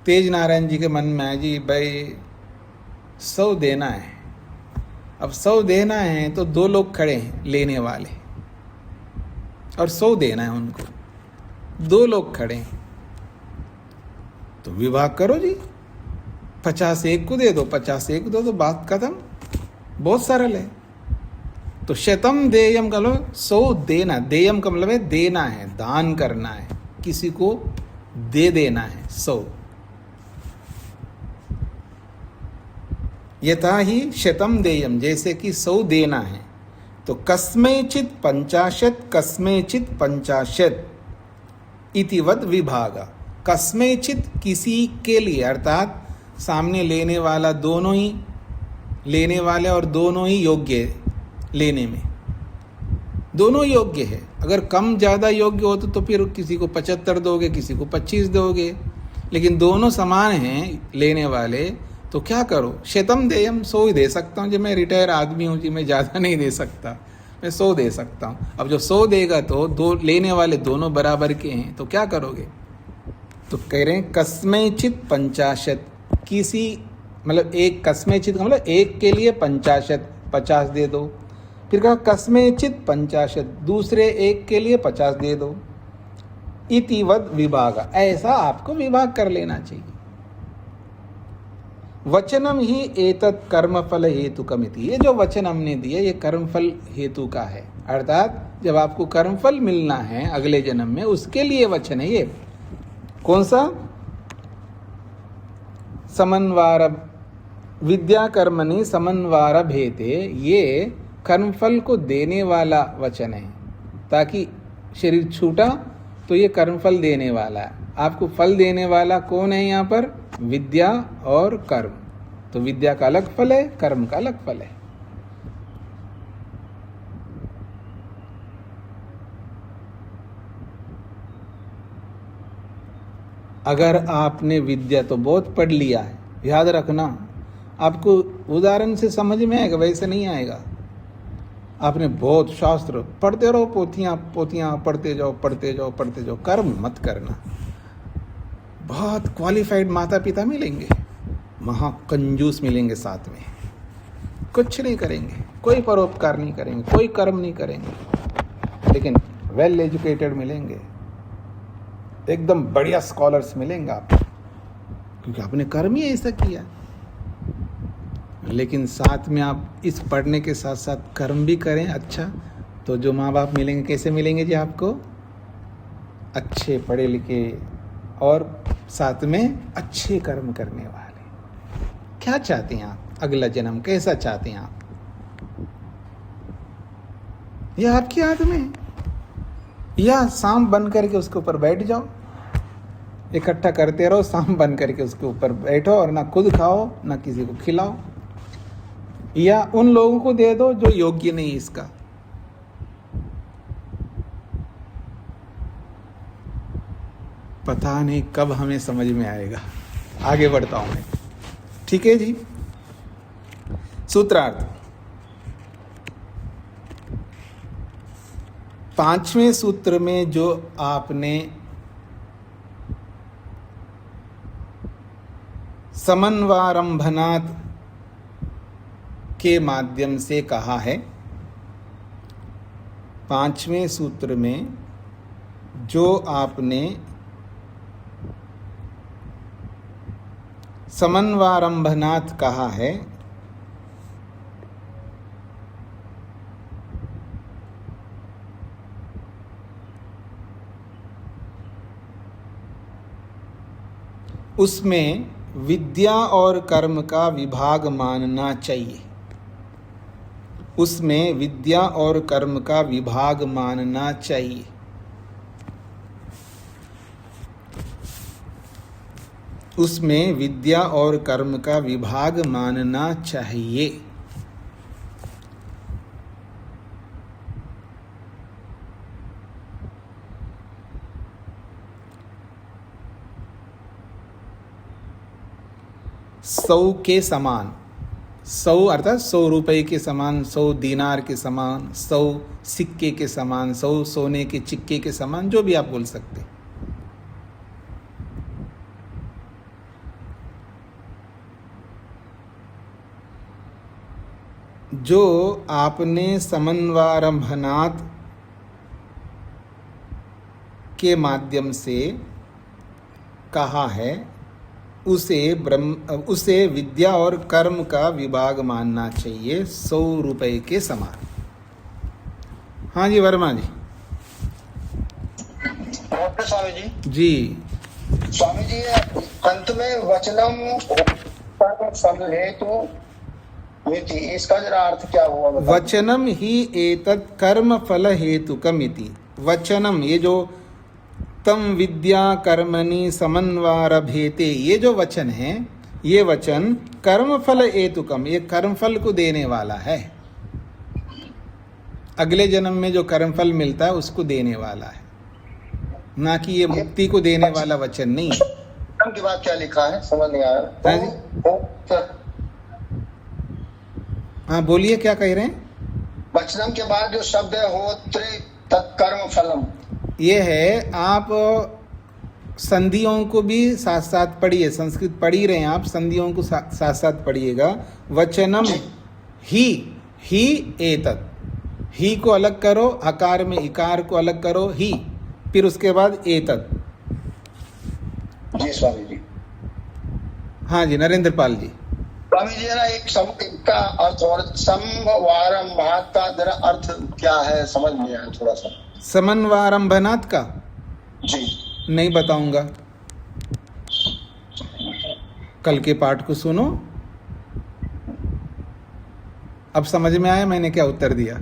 तेज नारायण जी के मन में है जी भाई 100 देना है। अब 100 देना है तो 2 लोग खड़े हैं लेने वाले, और 100 देना है उनको, 2 लोग खड़े हैं, तो विभाग करो जी, 50 एक को दे दो, 50 एक दो, तो बात खत्म। बहुत सरल है। तो शतम देयम का मतलब 100 देना, देयम का मतलब है देना है, दान करना है, किसी को दे देना है 100। यथा ही शतम देयम, जैसे कि 100 देना है, तो कस्मैचित 50, कस्मैचित 50 इतिवत विभागा। कस्मैचित किसी के लिए, अर्थात सामने लेने वाला, दोनों ही लेने वाले और दोनों ही योग्य लेने में, दोनों योग्य है। अगर कम ज़्यादा योग्य हो तो फिर किसी को 75 दोगे, किसी को 25 दोगे, लेकिन दोनों समान हैं लेने वाले, तो क्या करो? शतम देयम, 100 ही दे सकता हूँ जी, मैं रिटायर आदमी हूँ जी, मैं ज़्यादा नहीं दे सकता, मैं 100 दे सकता हूँ। अब जो 100 देगा तो दो लेने वाले दोनों बराबर के हैं, तो क्या करोगे? तो कह रहे हैं कस्मैचित 50, किसी मतलब एक कस्मेचित का मतलब एक के लिए 50 दे दो। फिर कहा कस्मेचित 50, दूसरे एक के लिए 50 दे दो। इतिवद विभाग, ऐसा आपको विभाग कर लेना चाहिए। वचनम ही एतत् कर्मफल हेतुकमिति, ये जो वचन हमने दिया ये कर्मफल हेतु का है, अर्थात जब आपको कर्मफल मिलना है अगले जन्म में उसके लिए वचन है ये। कौन सा? समन्वार विद्या कर्मणि समन्वार भेते, ये कर्मफल को देने वाला वचन है, ताकि शरीर छूटा तो ये कर्मफल देने वाला है। आपको फल देने वाला कौन है यहाँ पर? विद्या और कर्म। तो विद्या का अलग फल है, कर्म का अलग फल है। अगर आपने विद्या तो बहुत पढ़ लिया है, याद रखना आपको उदाहरण से समझ में आएगा, वैसे नहीं आएगा। आपने बहुत शास्त्र पढ़ते रहो, पोथियां पोथियां पढ़ते जाओ पढ़ते जाओ पढ़ते जाओ, कर्म मत करना। बहुत क्वालिफाइड माता पिता मिलेंगे, महाकंजूस मिलेंगे, साथ में कुछ नहीं करेंगे, कोई परोपकार नहीं करेंगे, कोई कर्म नहीं करेंगे, लेकिन वेल एजुकेटेड मिलेंगे, एकदम बढ़िया स्कॉलर्स मिलेंगे आपको, क्योंकि आपने कर्म ही ऐसा किया। लेकिन साथ में आप इस पढ़ने के साथ साथ कर्म भी करें अच्छा, तो जो माँ बाप मिलेंगे कैसे मिलेंगे जी आपको? अच्छे पढ़े लिखे और साथ में अच्छे कर्म करने वाले। क्या चाहते हैं आप? अगला जन्म कैसा चाहते हैं आप? यह आपके हाथ में। या सांप बन करके उसके ऊपर बैठ जाओ, इकट्ठा करते रहो, सांप बन करके उसके ऊपर बैठो और ना खुद खाओ ना किसी को खिलाओ, या उन लोगों को दे दो जो योग्य नहीं इसका। पता नहीं कब हमें समझ में आएगा। आगे बढ़ता हूं मैं, ठीक है जी। सूत्रार्थ, 5वें सूत्र में जो आपने समन्वारंभनात् के माध्यम से कहा है, 5वें सूत्र में जो आपने समन्वारंभनात् कहा है, उसमें विद्या और कर्म का विभाग मानना चाहिए। उसमें विद्या और कर्म का विभाग मानना चाहिए। उसमें विद्या और कर्म का विभाग मानना चाहिए। सौ के समान, 100 अर्थात 100 रुपए के समान, 100 दीनार के समान, 100 सिक्के के समान, 100 सोने के चिक्के के समान, जो भी आप बोल सकते। जो आपने समन्वारंभनात् के माध्यम से कहा है, उसे विद्या और कर्म का विभाग मानना चाहिए, 100 रुपए के समान। हाँ जी वर्मा जी। नमस्ते स्वामी जी। जी स्वामी जी, अंत में वचनम फल हेतु इति, इसका जरा अर्थ क्या हुआ? वचनम ही एतत् कर्म फल हेतुकमिति। वचनम, ये जो तम विद्या कर्मणि समन्वारभेते, ये जो वचन है, ये वचन कर्मफल हेतुकम, ये कर्मफल को देने वाला है। अगले जन्म में जो कर्मफल मिलता है उसको देने वाला है, ना कि ये मुक्ति को देने वाला वचन नहीं। की बात क्या लिखा है समझ नहीं आ रहा। हाँ बोलिए, क्या कह रहे हैं? वचनम के बाद जो शब्द है होत्रे तत्कर्म फलम, ये है आप संधियों को भी साथ साथ पढ़िए, संस्कृत पढ़ ही रहे हैं आप, संधियों को साथ साथ पढ़िएगा। वचनम ही एतत्, ही को अलग करो, आकार में इकार को अलग करो, ही, फिर उसके बाद एतत्। जी स्वामी जी। हाँ जी, नरेंद्र पाल जी। स्वामी जी ना एक का अर्थ और समवारंभात का जरा अर्थ क्या है, समझ नहीं आया थोड़ा सा। समन्वारंभनात् का जी नहीं बताऊंगा, कल के पाठ को सुनो। अब समझ में आया मैंने क्या उत्तर दिया?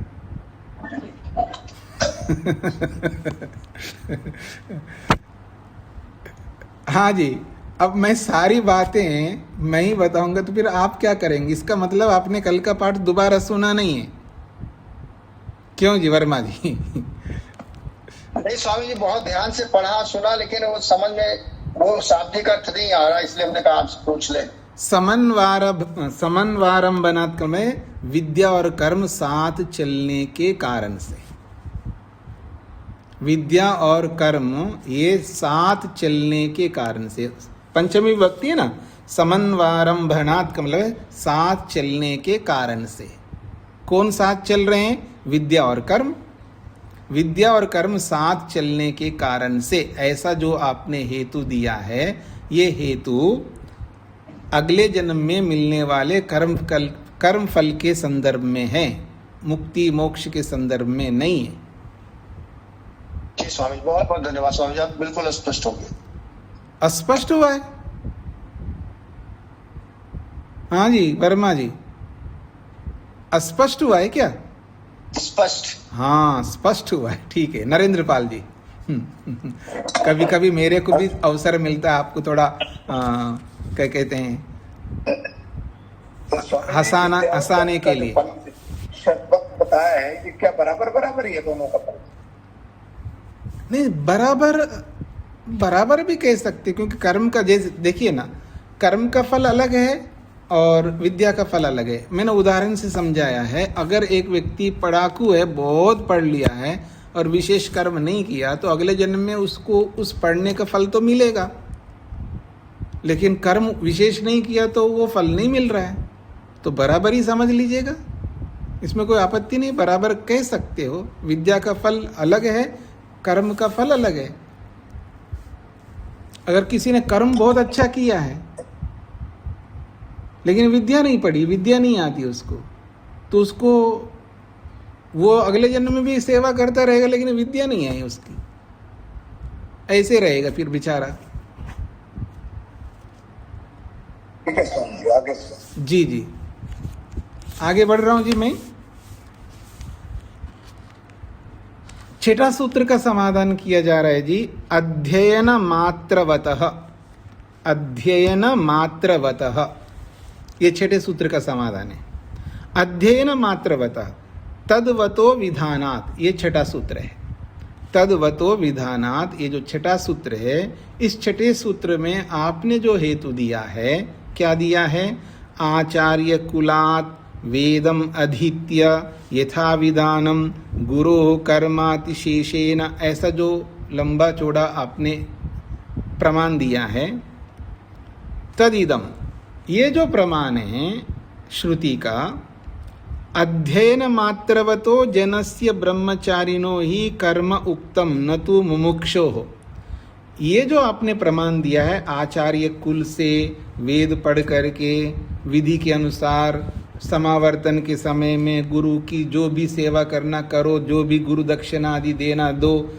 हाँ जी, अब मैं सारी बातें मैं ही बताऊंगा तो फिर आप क्या करेंगे? इसका मतलब आपने कल का पाठ दोबारा सुना नहीं है, क्यों जी वर्मा जी? नहीं स्वामी जी, बहुत ध्यान से पढ़ा सुना, लेकिन वो समझ में वो शाब्दिक अर्थ नहीं आ रहा, इसलिए हमने कहा आपसे पूछ ले। समन्वारंभनात् में विद्या और कर्म साथ चलने के कारण से, विद्या और कर्म ये साथ चलने के कारण से, पंचमी विभक्ति है ना, समन्वारंभनात् का मतलब साथ चलने के कारण से। कौन साथ चल रहे हैं? विद्या और कर्म। विद्या और कर्म साथ चलने के कारण से, ऐसा जो आपने हेतु दिया है, ये हेतु अगले जन्म में मिलने वाले कर्म फल के संदर्भ में है, मुक्ति मोक्ष के संदर्भ में नहीं है। जी स्वामी जी, बहुत बहुत धन्यवाद स्वामी जी, आप बिल्कुल स्पष्ट हो गए। स्पष्ट हुआ है? हाँ जी वर्मा जी, स्पष्ट हुआ है क्या? स्पष्ट। हाँ स्पष्ट हुआ है, ठीक है। नरेंद्र पाल जी, कभी कभी मेरे को भी अवसर मिलता है आपको थोड़ा क्या कहते हैं, हंसाने के लिए। शब्द बताया है कि क्या बराबर ही है दोनों का फल? नहीं, बराबर भी कह सकते, क्योंकि कर्म का जैसे देखिए ना, कर्म का फल अलग है और विद्या का फल अलग है। मैंने उदाहरण से समझाया है, अगर एक व्यक्ति पढ़ाकू है, बहुत पढ़ लिया है और विशेष कर्म नहीं किया, तो अगले जन्म में उसको उस पढ़ने का फल तो मिलेगा, लेकिन कर्म विशेष नहीं किया तो वो फल नहीं मिल रहा है। तो बराबर ही समझ लीजिएगा, इसमें कोई आपत्ति नहीं, बराबर कह सकते हो। विद्या का फल अलग है, कर्म का फल अलग है। अगर किसी ने कर्म बहुत अच्छा किया है लेकिन विद्या नहीं पढ़ी, विद्या नहीं आती उसको, तो उसको वो अगले जन्म में भी सेवा करता रहेगा लेकिन विद्या नहीं आई उसकी, ऐसे रहेगा फिर बेचारा। ठीक है स्वामी जी, आगे से। जी जी, आगे बढ़ रहा हूं जी मैं। छठा सूत्र का समाधान किया जा रहा है जी, अध्ययन मात्रवतः। अध्ययन मात्रवतः, ये छठे सूत्र का समाधान है। अध्ययन मात्रवतः तद्वतो विधानात्, ये छठा सूत्र है। तद्वतो विधानात्, ये जो छठा सूत्र है, इस छठे सूत्र में आपने जो हेतु दिया है, क्या दिया है? आचार्य कुलात् वेदम अधीत्य यथा विधानम गुरो कर्मातिशेषेण, ऐसा जो लंबा चौड़ा आपने प्रमाण दिया है। तदिदम, ये जो प्रमाण है श्रुति का, अध्ययन मात्रवतो जनस्य ब्रह्मचारिणो ही कर्म उक्तम न तो मुमुक्षो। ये जो आपने प्रमाण दिया है, आचार्य कुल से वेद पढ़ करके विधि के अनुसार समावर्तन के समय में गुरु की जो भी सेवा करना करो, जो भी गुरु दक्षिणा आदि देना दो,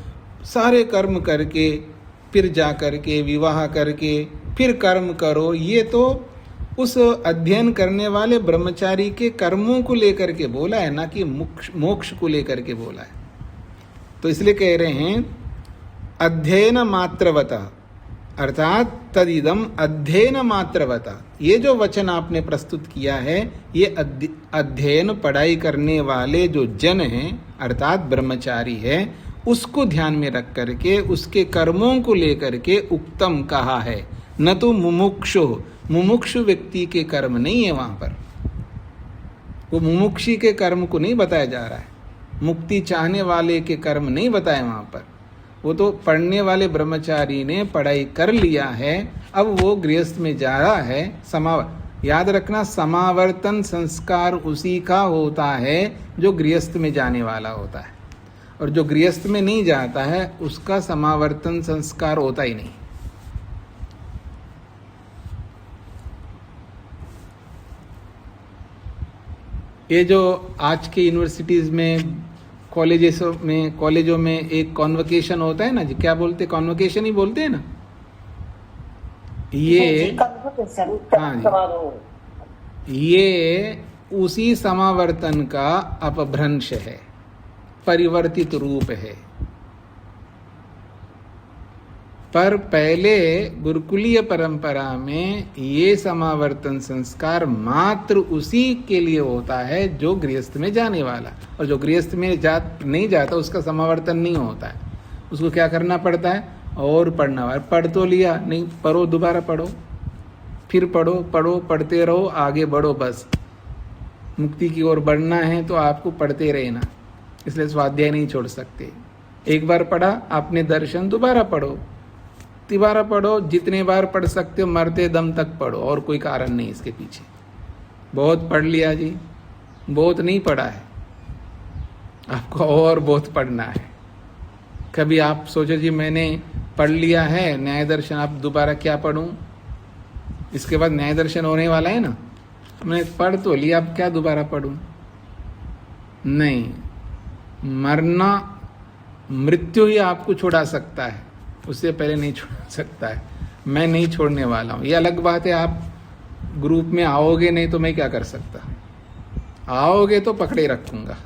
सारे कर्म करके फिर जा करके विवाह करके फिर कर्म करो, ये तो उस अध्ययन करने वाले ब्रह्मचारी के कर्मों को लेकर के बोला है, ना कि मोक्ष को लेकर के बोला है। तो इसलिए कह रहे हैं अध्ययन मात्रवतः, अर्थात तदिदम अध्ययन मात्रवतः। ये जो वचन आपने प्रस्तुत किया है, ये अध्ययन पढ़ाई करने वाले जो जन हैं, अर्थात ब्रह्मचारी है, उसको ध्यान में रख करके उसके कर्मों को लेकर के उक्तम कहा है, न तो मुमुक्षु। मुमुक्षु व्यक्ति के कर्म नहीं है वहाँ पर, वो मुमुक्षी के कर्म को नहीं बताया जा रहा है, मुक्ति चाहने वाले के कर्म नहीं बताए वहाँ पर। वो तो पढ़ने वाले ब्रह्मचारी ने पढ़ाई कर लिया है, अब वो गृहस्थ में जा रहा है। याद रखना, समावर्तन संस्कार उसी का होता है जो गृहस्थ में जाने वाला होता है, और जो गृहस्थ में नहीं जाता है उसका समावर्तन संस्कार होता ही नहीं। ये जो आज के यूनिवर्सिटीज में, कॉलेजों में एक कॉन्वोकेशन होता है ना जी, क्या बोलते, कॉन्वोकेशन ही बोलते हैं ना ये। हाँ जी, ये उसी समावर्तन का अपभ्रंश है, परिवर्तित रूप है। पर पहले गुरुकुलीय परंपरा में ये समावर्तन संस्कार मात्र उसी के लिए होता है जो गृहस्थ में जाने वाला, और जो गृहस्थ में नहीं जाता उसका समावर्तन नहीं होता है। उसको क्या करना पड़ता है, और पढ़ना। पढ़ तो लिया, नहीं पढ़ो, दोबारा पढ़ो, फिर पढ़ो, पढ़ते रहो, आगे बढ़ो। बस मुक्ति की ओर बढ़ना है तो आपको पढ़ते रहना, इसलिए स्वाध्याय नहीं छोड़ सकते। एक बार पढ़ा आपने दर्शन, दोबारा पढ़ो, तिबारा पढ़ो, जितने बार पढ़ सकते हो, मरते दम तक पढ़ो, और कोई कारण नहीं इसके पीछे। बहुत पढ़ लिया जी, बहुत नहीं पढ़ा है, आपको और बहुत पढ़ना है। कभी आप सोचो जी मैंने पढ़ लिया है न्याय दर्शन, आप दोबारा क्या पढ़ूं, इसके बाद न्याय दर्शन होने वाला है ना, मैंने पढ़ तो लिया, अब क्या दोबारा पढ़ूं। नहीं, मरना, मृत्यु ही आपको छुड़ा सकता है, उससे पहले नहीं छोड़ सकता है। मैं नहीं छोड़ने वाला हूँ, ये अलग बात है। आप ग्रुप में आओगे नहीं तो मैं क्या कर सकता, आओगे तो पकड़े रखूंगा।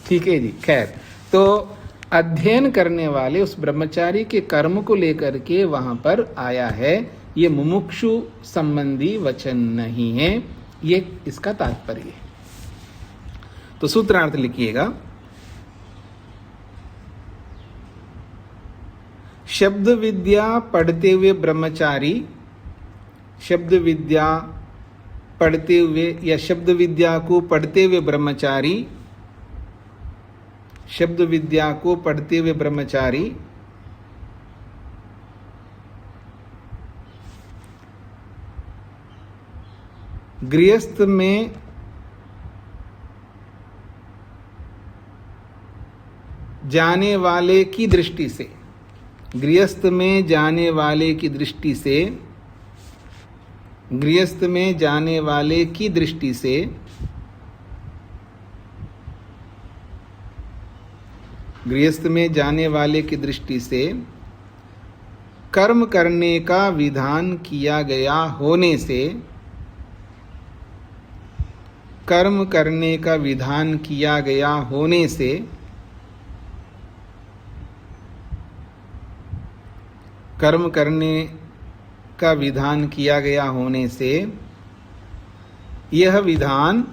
ठीक है जी। खैर, तो अध्ययन करने वाले उस ब्रह्मचारी के कर्म को लेकर के वहां पर आया है, ये मुमुक्षु संबंधी वचन नहीं है, ये इसका तात्पर्य है। तो सूत्रार्थ लिखिएगा, शब्द विद्या पढ़ते हुए ब्रह्मचारी, शब्द विद्या पढ़ते हुए या शब्द विद्या को पढ़ते हुए ब्रह्मचारी, शब्द विद्या को पढ़ते हुए ब्रह्मचारी गृहस्थ में जाने वाले की दृष्टि से, गृहस्थ में जाने वाले की दृष्टि से, गृहस्थ में जाने वाले की दृष्टि से गृहस्थ में जाने वाले की दृष्टि से कर्म करने का विधान किया गया होने से, कर्म करने का विधान किया गया होने से कर्म करने का विधान किया गया होने से यह विधान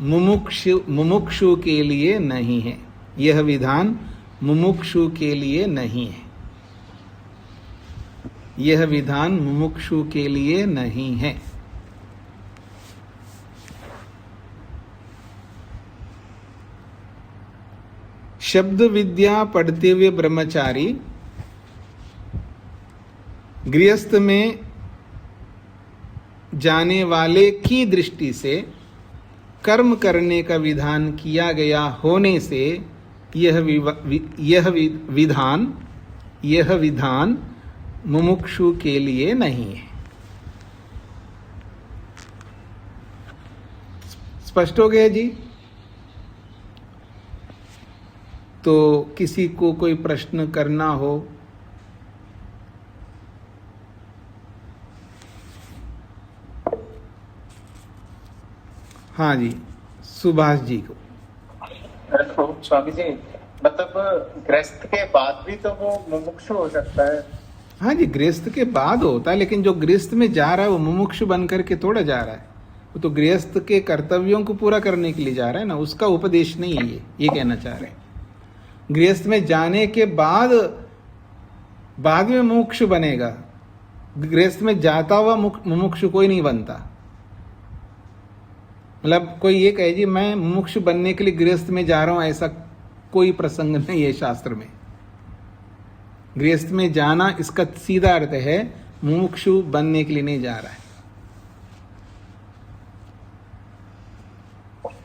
मुमुक्षु के लिए नहीं है, यह विधान मुमुक्षु के लिए नहीं है, यह विधान मुमुक्षु के लिए नहीं है। शब्द विद्या पढ़ते हुए ब्रह्मचारी गृहस्थ में जाने वाले की दृष्टि से कर्म करने का विधान किया गया होने से यह विधान मुमुक्षु के लिए नहीं है। स्पष्ट हो गया जी? तो किसी को कोई प्रश्न करना हो? हाँ जी, सुभाष जी को। स्वामी जी, मतलब गृहस्थ के बाद भी तो वो मुमुक्षु हो सकता है? हाँ जी, गृहस्थ के बाद होता है, लेकिन जो गृहस्थ में जा रहा है वो मुमुक्षु बन करके थोड़ा जा रहा है, वो तो गृहस्थ के कर्तव्यों को पूरा करने के लिए जा रहा है ना, उसका उपदेश नहीं है ये कहना चाह रहे हैं। गृहस्थ में जाने के बाद में मुमुक्षु बनेगा, गृहस्थ में जाता हुआ मुमुक्षु कोई नहीं बनता। मतलब कोई ये कहे जी मैं मुमुक्षु बनने के लिए गृहस्थ में जा रहा हूं, ऐसा कोई प्रसंग नहीं है शास्त्र में। गृहस्थ में जाना इसका सीधा अर्थ है मुमुक्षु बनने के लिए नहीं जा रहा है।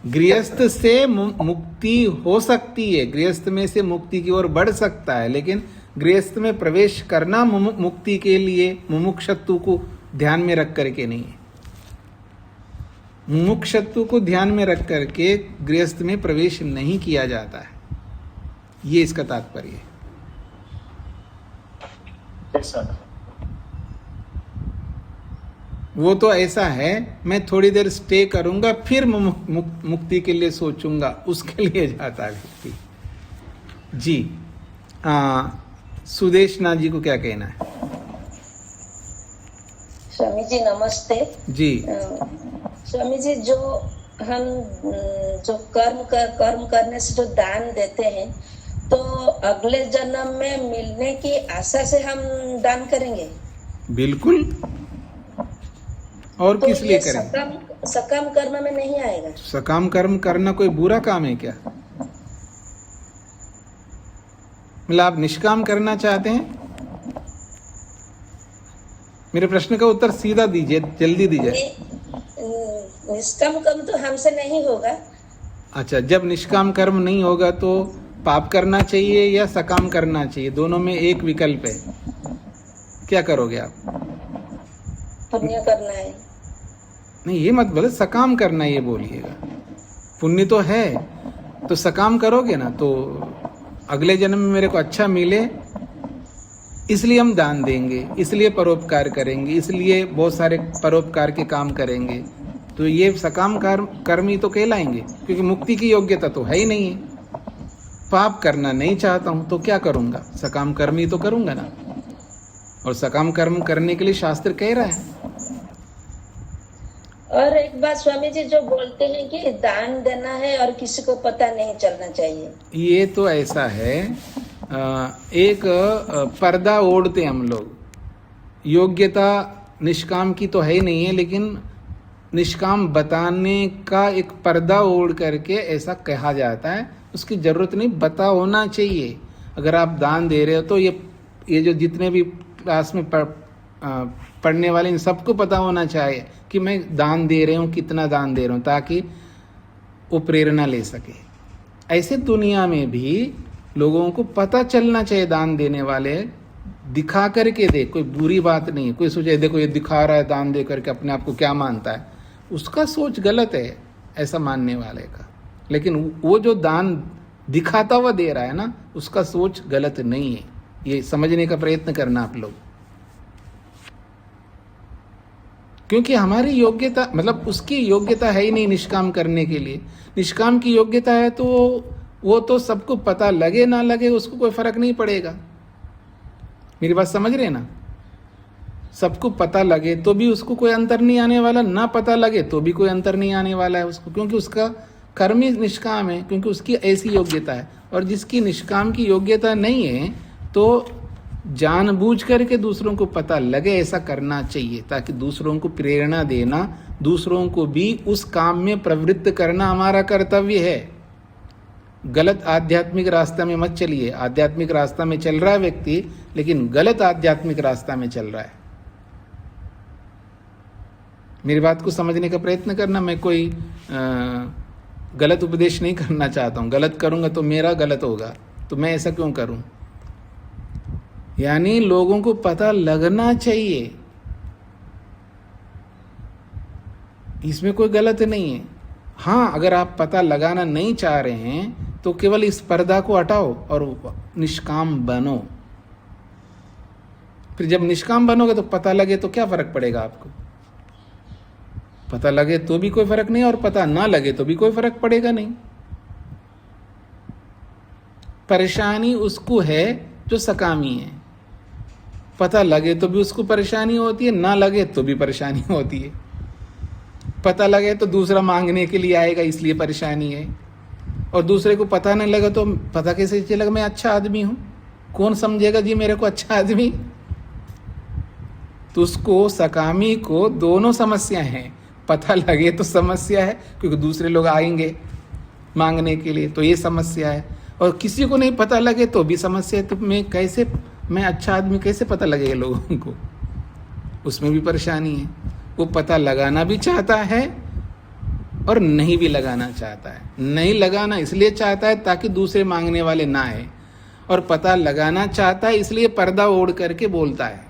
गृहस्थ से मुक्ति हो सकती है, गृहस्थ में से मुक्ति की ओर बढ़ सकता है, लेकिन गृहस्थ में प्रवेश करना मुक्ति के लिए मुमुक्षत्व को ध्यान में रख करके नहीं है। मुमुक्षत्व को ध्यान में रख करके गृहस्थ में प्रवेश नहीं किया जाता है, ये इसका तात्पर्य है। वो तो ऐसा है, मैं थोड़ी देर स्टे करूंगा फिर मुक्ति के लिए सोचूंगा, उसके लिए जाता है व्यक्ति। जी सुदेश नाथ जी को क्या कहना है? स्वामी जी नमस्ते जी। स्वामी जी, जो हम जो कर्म करने से जो दान देते हैं, तो अगले जन्म में मिलने की आशा से हम दान करेंगे? बिल्कुल। और तो किस लिए करें? सकाम कर्म में नहीं आएगा? सकाम कर्म करना कोई बुरा काम है क्या? मतलब आप निष्काम करना चाहते हैं? मेरे प्रश्न का उत्तर सीधा दीजिए, जल्दी दीजिए। निष्काम कर्म तो हमसे नहीं होगा। अच्छा, जब निष्काम कर्म नहीं होगा तो पाप करना चाहिए या सकाम करना चाहिए? दोनों में एक विकल्प है, क्या करोगे आप? पुण्य करना है। नहीं, ये मत बोले सकाम करना, ये बोलिएगा। पुण्य तो है तो सकाम करोगे ना, तो अगले जन्म में मेरे को अच्छा मिले इसलिए हम दान देंगे, इसलिए परोपकार करेंगे, इसलिए बहुत सारे परोपकार के काम करेंगे, तो ये सकाम कर्मी तो कहलाएंगे, क्योंकि मुक्ति की योग्यता तो है ही नहीं है। पाप करना नहीं चाहता हूं तो क्या करूंगा? सकाम कर्मी तो करूंगा ना। और सकाम कर्म करने के लिए शास्त्र कह रहा है। और एक बात स्वामी जी, जो बोलते हैं कि दान देना है और किसी को पता नहीं चलना चाहिए, ये तो ऐसा है, एक पर्दा ओढ़ते हम लोग। योग्यता निष्काम की तो है ही नहीं है, लेकिन निष्काम बताने का एक पर्दा ओढ़ करके ऐसा कहा जाता है। उसकी जरूरत नहीं, बता होना चाहिए। अगर आप दान दे रहे हो तो ये जो जितने भी क्लास में पढ़ने वाले, इन सबको पता होना चाहिए कि मैं दान दे रहा हूँ, कितना दान दे रहा हूँ, ताकि वो प्रेरणा ले सके। ऐसे दुनिया में भी लोगों को पता चलना चाहिए, दान देने वाले दिखा करके दे, कोई बुरी बात नहीं है। कोई सोचे देखो ये दिखा रहा है दान दे करके, अपने आप को क्या मानता है, उसका सोच गलत है ऐसा मानने वाले का। लेकिन वो जो दान दिखाता हुआ दे रहा है ना, उसका सोच गलत नहीं है। ये समझने का प्रयत्न करना आप लोग, क्योंकि हमारी योग्यता, मतलब उसकी योग्यता है ही नहीं निष्काम करने के लिए। निष्काम की योग्यता है तो वो तो सबको पता लगे ना लगे, उसको कोई फर्क नहीं पड़ेगा। मेरी बात समझ रहे ना? सबको पता लगे तो भी उसको कोई अंतर नहीं आने वाला, ना पता लगे तो भी कोई अंतर नहीं आने वाला है उसको, क्योंकि उसका कर्म ही निष्काम है, क्योंकि उसकी ऐसी योग्यता है। और जिसकी निष्काम की योग्यता नहीं है तो जानबूझ करके दूसरों को पता लगे ऐसा करना चाहिए, ताकि दूसरों को प्रेरणा देना, दूसरों को भी उस काम में प्रवृत्त करना हमारा कर्तव्य है। गलत आध्यात्मिक रास्ता में मत चलिए। आध्यात्मिक रास्ता में चल रहा है व्यक्ति, लेकिन गलत आध्यात्मिक रास्ता में चल रहा है। मेरी बात को समझने का प्रयत्न करना। मैं कोई गलत उपदेश नहीं करना चाहता हूँ। गलत करूँगा तो मेरा गलत होगा, तो मैं ऐसा क्यों करूँ? यानी लोगों को पता लगना चाहिए, इसमें कोई गलत नहीं है। हाँ, अगर आप पता लगाना नहीं चाह रहे हैं तो केवल इस पर्दा को हटाओ और निष्काम बनो। फिर जब निष्काम बनोगे तो पता लगे तो क्या फर्क पड़ेगा आपको? पता लगे तो भी कोई फर्क नहीं, और पता ना लगे तो भी कोई फर्क पड़ेगा नहीं। परेशानी उसको है जो सकामी है। पता लगे तो भी उसको परेशानी होती है, ना लगे तो भी परेशानी होती है। पता लगे तो दूसरा मांगने के लिए आएगा, इसलिए परेशानी है। और दूसरे को पता नहीं लगा तो पता कैसे चलेगा मैं अच्छा आदमी हूं? कौन समझेगा जी मेरे को अच्छा आदमी? तो उसको, सकामी को दोनों समस्या हैं। पता लगे तो समस्या है, क्योंकि दूसरे लोग आएंगे मांगने के लिए, तो ये समस्या है। और किसी को नहीं पता लगे तो भी समस्या है। तो मैं कैसे मैं अच्छा आदमी कैसे पता लगेगा लोगों को? उसमें भी परेशानी है। वो पता लगाना भी चाहता है और नहीं भी लगाना चाहता है। नहीं लगाना इसलिए चाहता है ताकि दूसरे मांगने वाले ना आए, और पता लगाना चाहता है इसलिए पर्दा ओढ़ करके बोलता है,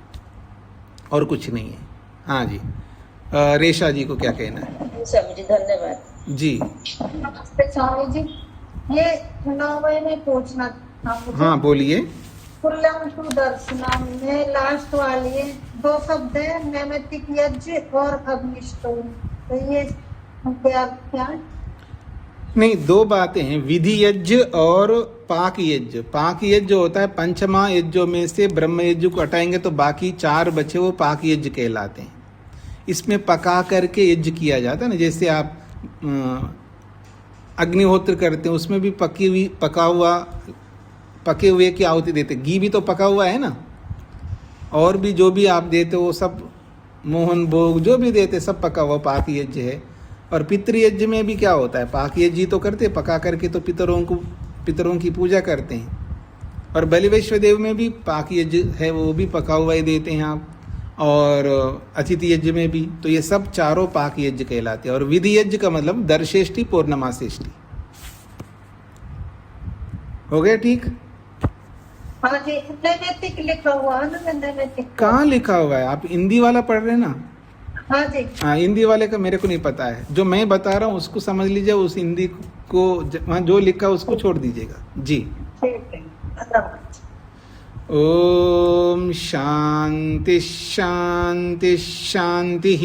और कुछ नहीं है। हाँ जी, रेशा जी को क्या कहना है? स्वामी जी धन्यवाद जी नमस्ते स्वामी जी, ये चुनाव में पूछना था मुझे। हाँ बोलिए। कुल्लम टू दर्शनम में लास्ट वाली 2 शब्द है, नैमित्तिक यज्ञ और अग्निष्टोम, तो ये क्या? नहीं, 2 बातें हैं, विधि यज्ञ और पाक यज्ञ। पाक यज्ञ होता है पंचमा यज्ञों में से ब्रह्म यज्ञ को हटाएंगे तो बाकी 4 बचे, वो पाक यज्ञ कहलाते हैं। इसमें पका करके यज्ञ किया जाता है ना, जैसे आप अग्निहोत्र करते हैं, उसमें भी पके हुए की आहुति देते। घी भी तो पका हुआ है ना, और भी जो भी आप देते हो वो सब मोहन भोग जो भी देते सब पका हुआ पाक यज्ञ है। और पितृयज्ञ में भी क्या होता है, पाक यज्ञ तो करते, पका करके तो पितरों की पूजा करते हैं। और बलि वैश्वदेव में भी पाक यज्ञ है, वो भी पका हुआ ही देते हैं आप। और अतिथि यज्ञ में भी, तो ये सब चारों पाक यज्ञ कहलाते हैं। और विधि यज्ञ का मतलब दर्शेष्टि पौर्णमासेष्टि। हो गया ठीक? हाँ जी, नैमित्तिक लिखा हुआ है ना, नैमित्तिक कहाँ लिखा हुआ है? आप हिंदी वाला पढ़ रहे हैं ना? हाँ जी। हाँ, हिंदी वाले का मेरे को नहीं पता है, जो मैं बता रहा हूँ उसको समझ लीजिए, उस हिंदी को वहाँ जो लिखा उसको छोड़ दीजिएगा जी। ठीक है, धन्यवाद। ओम शांति शांति शांति।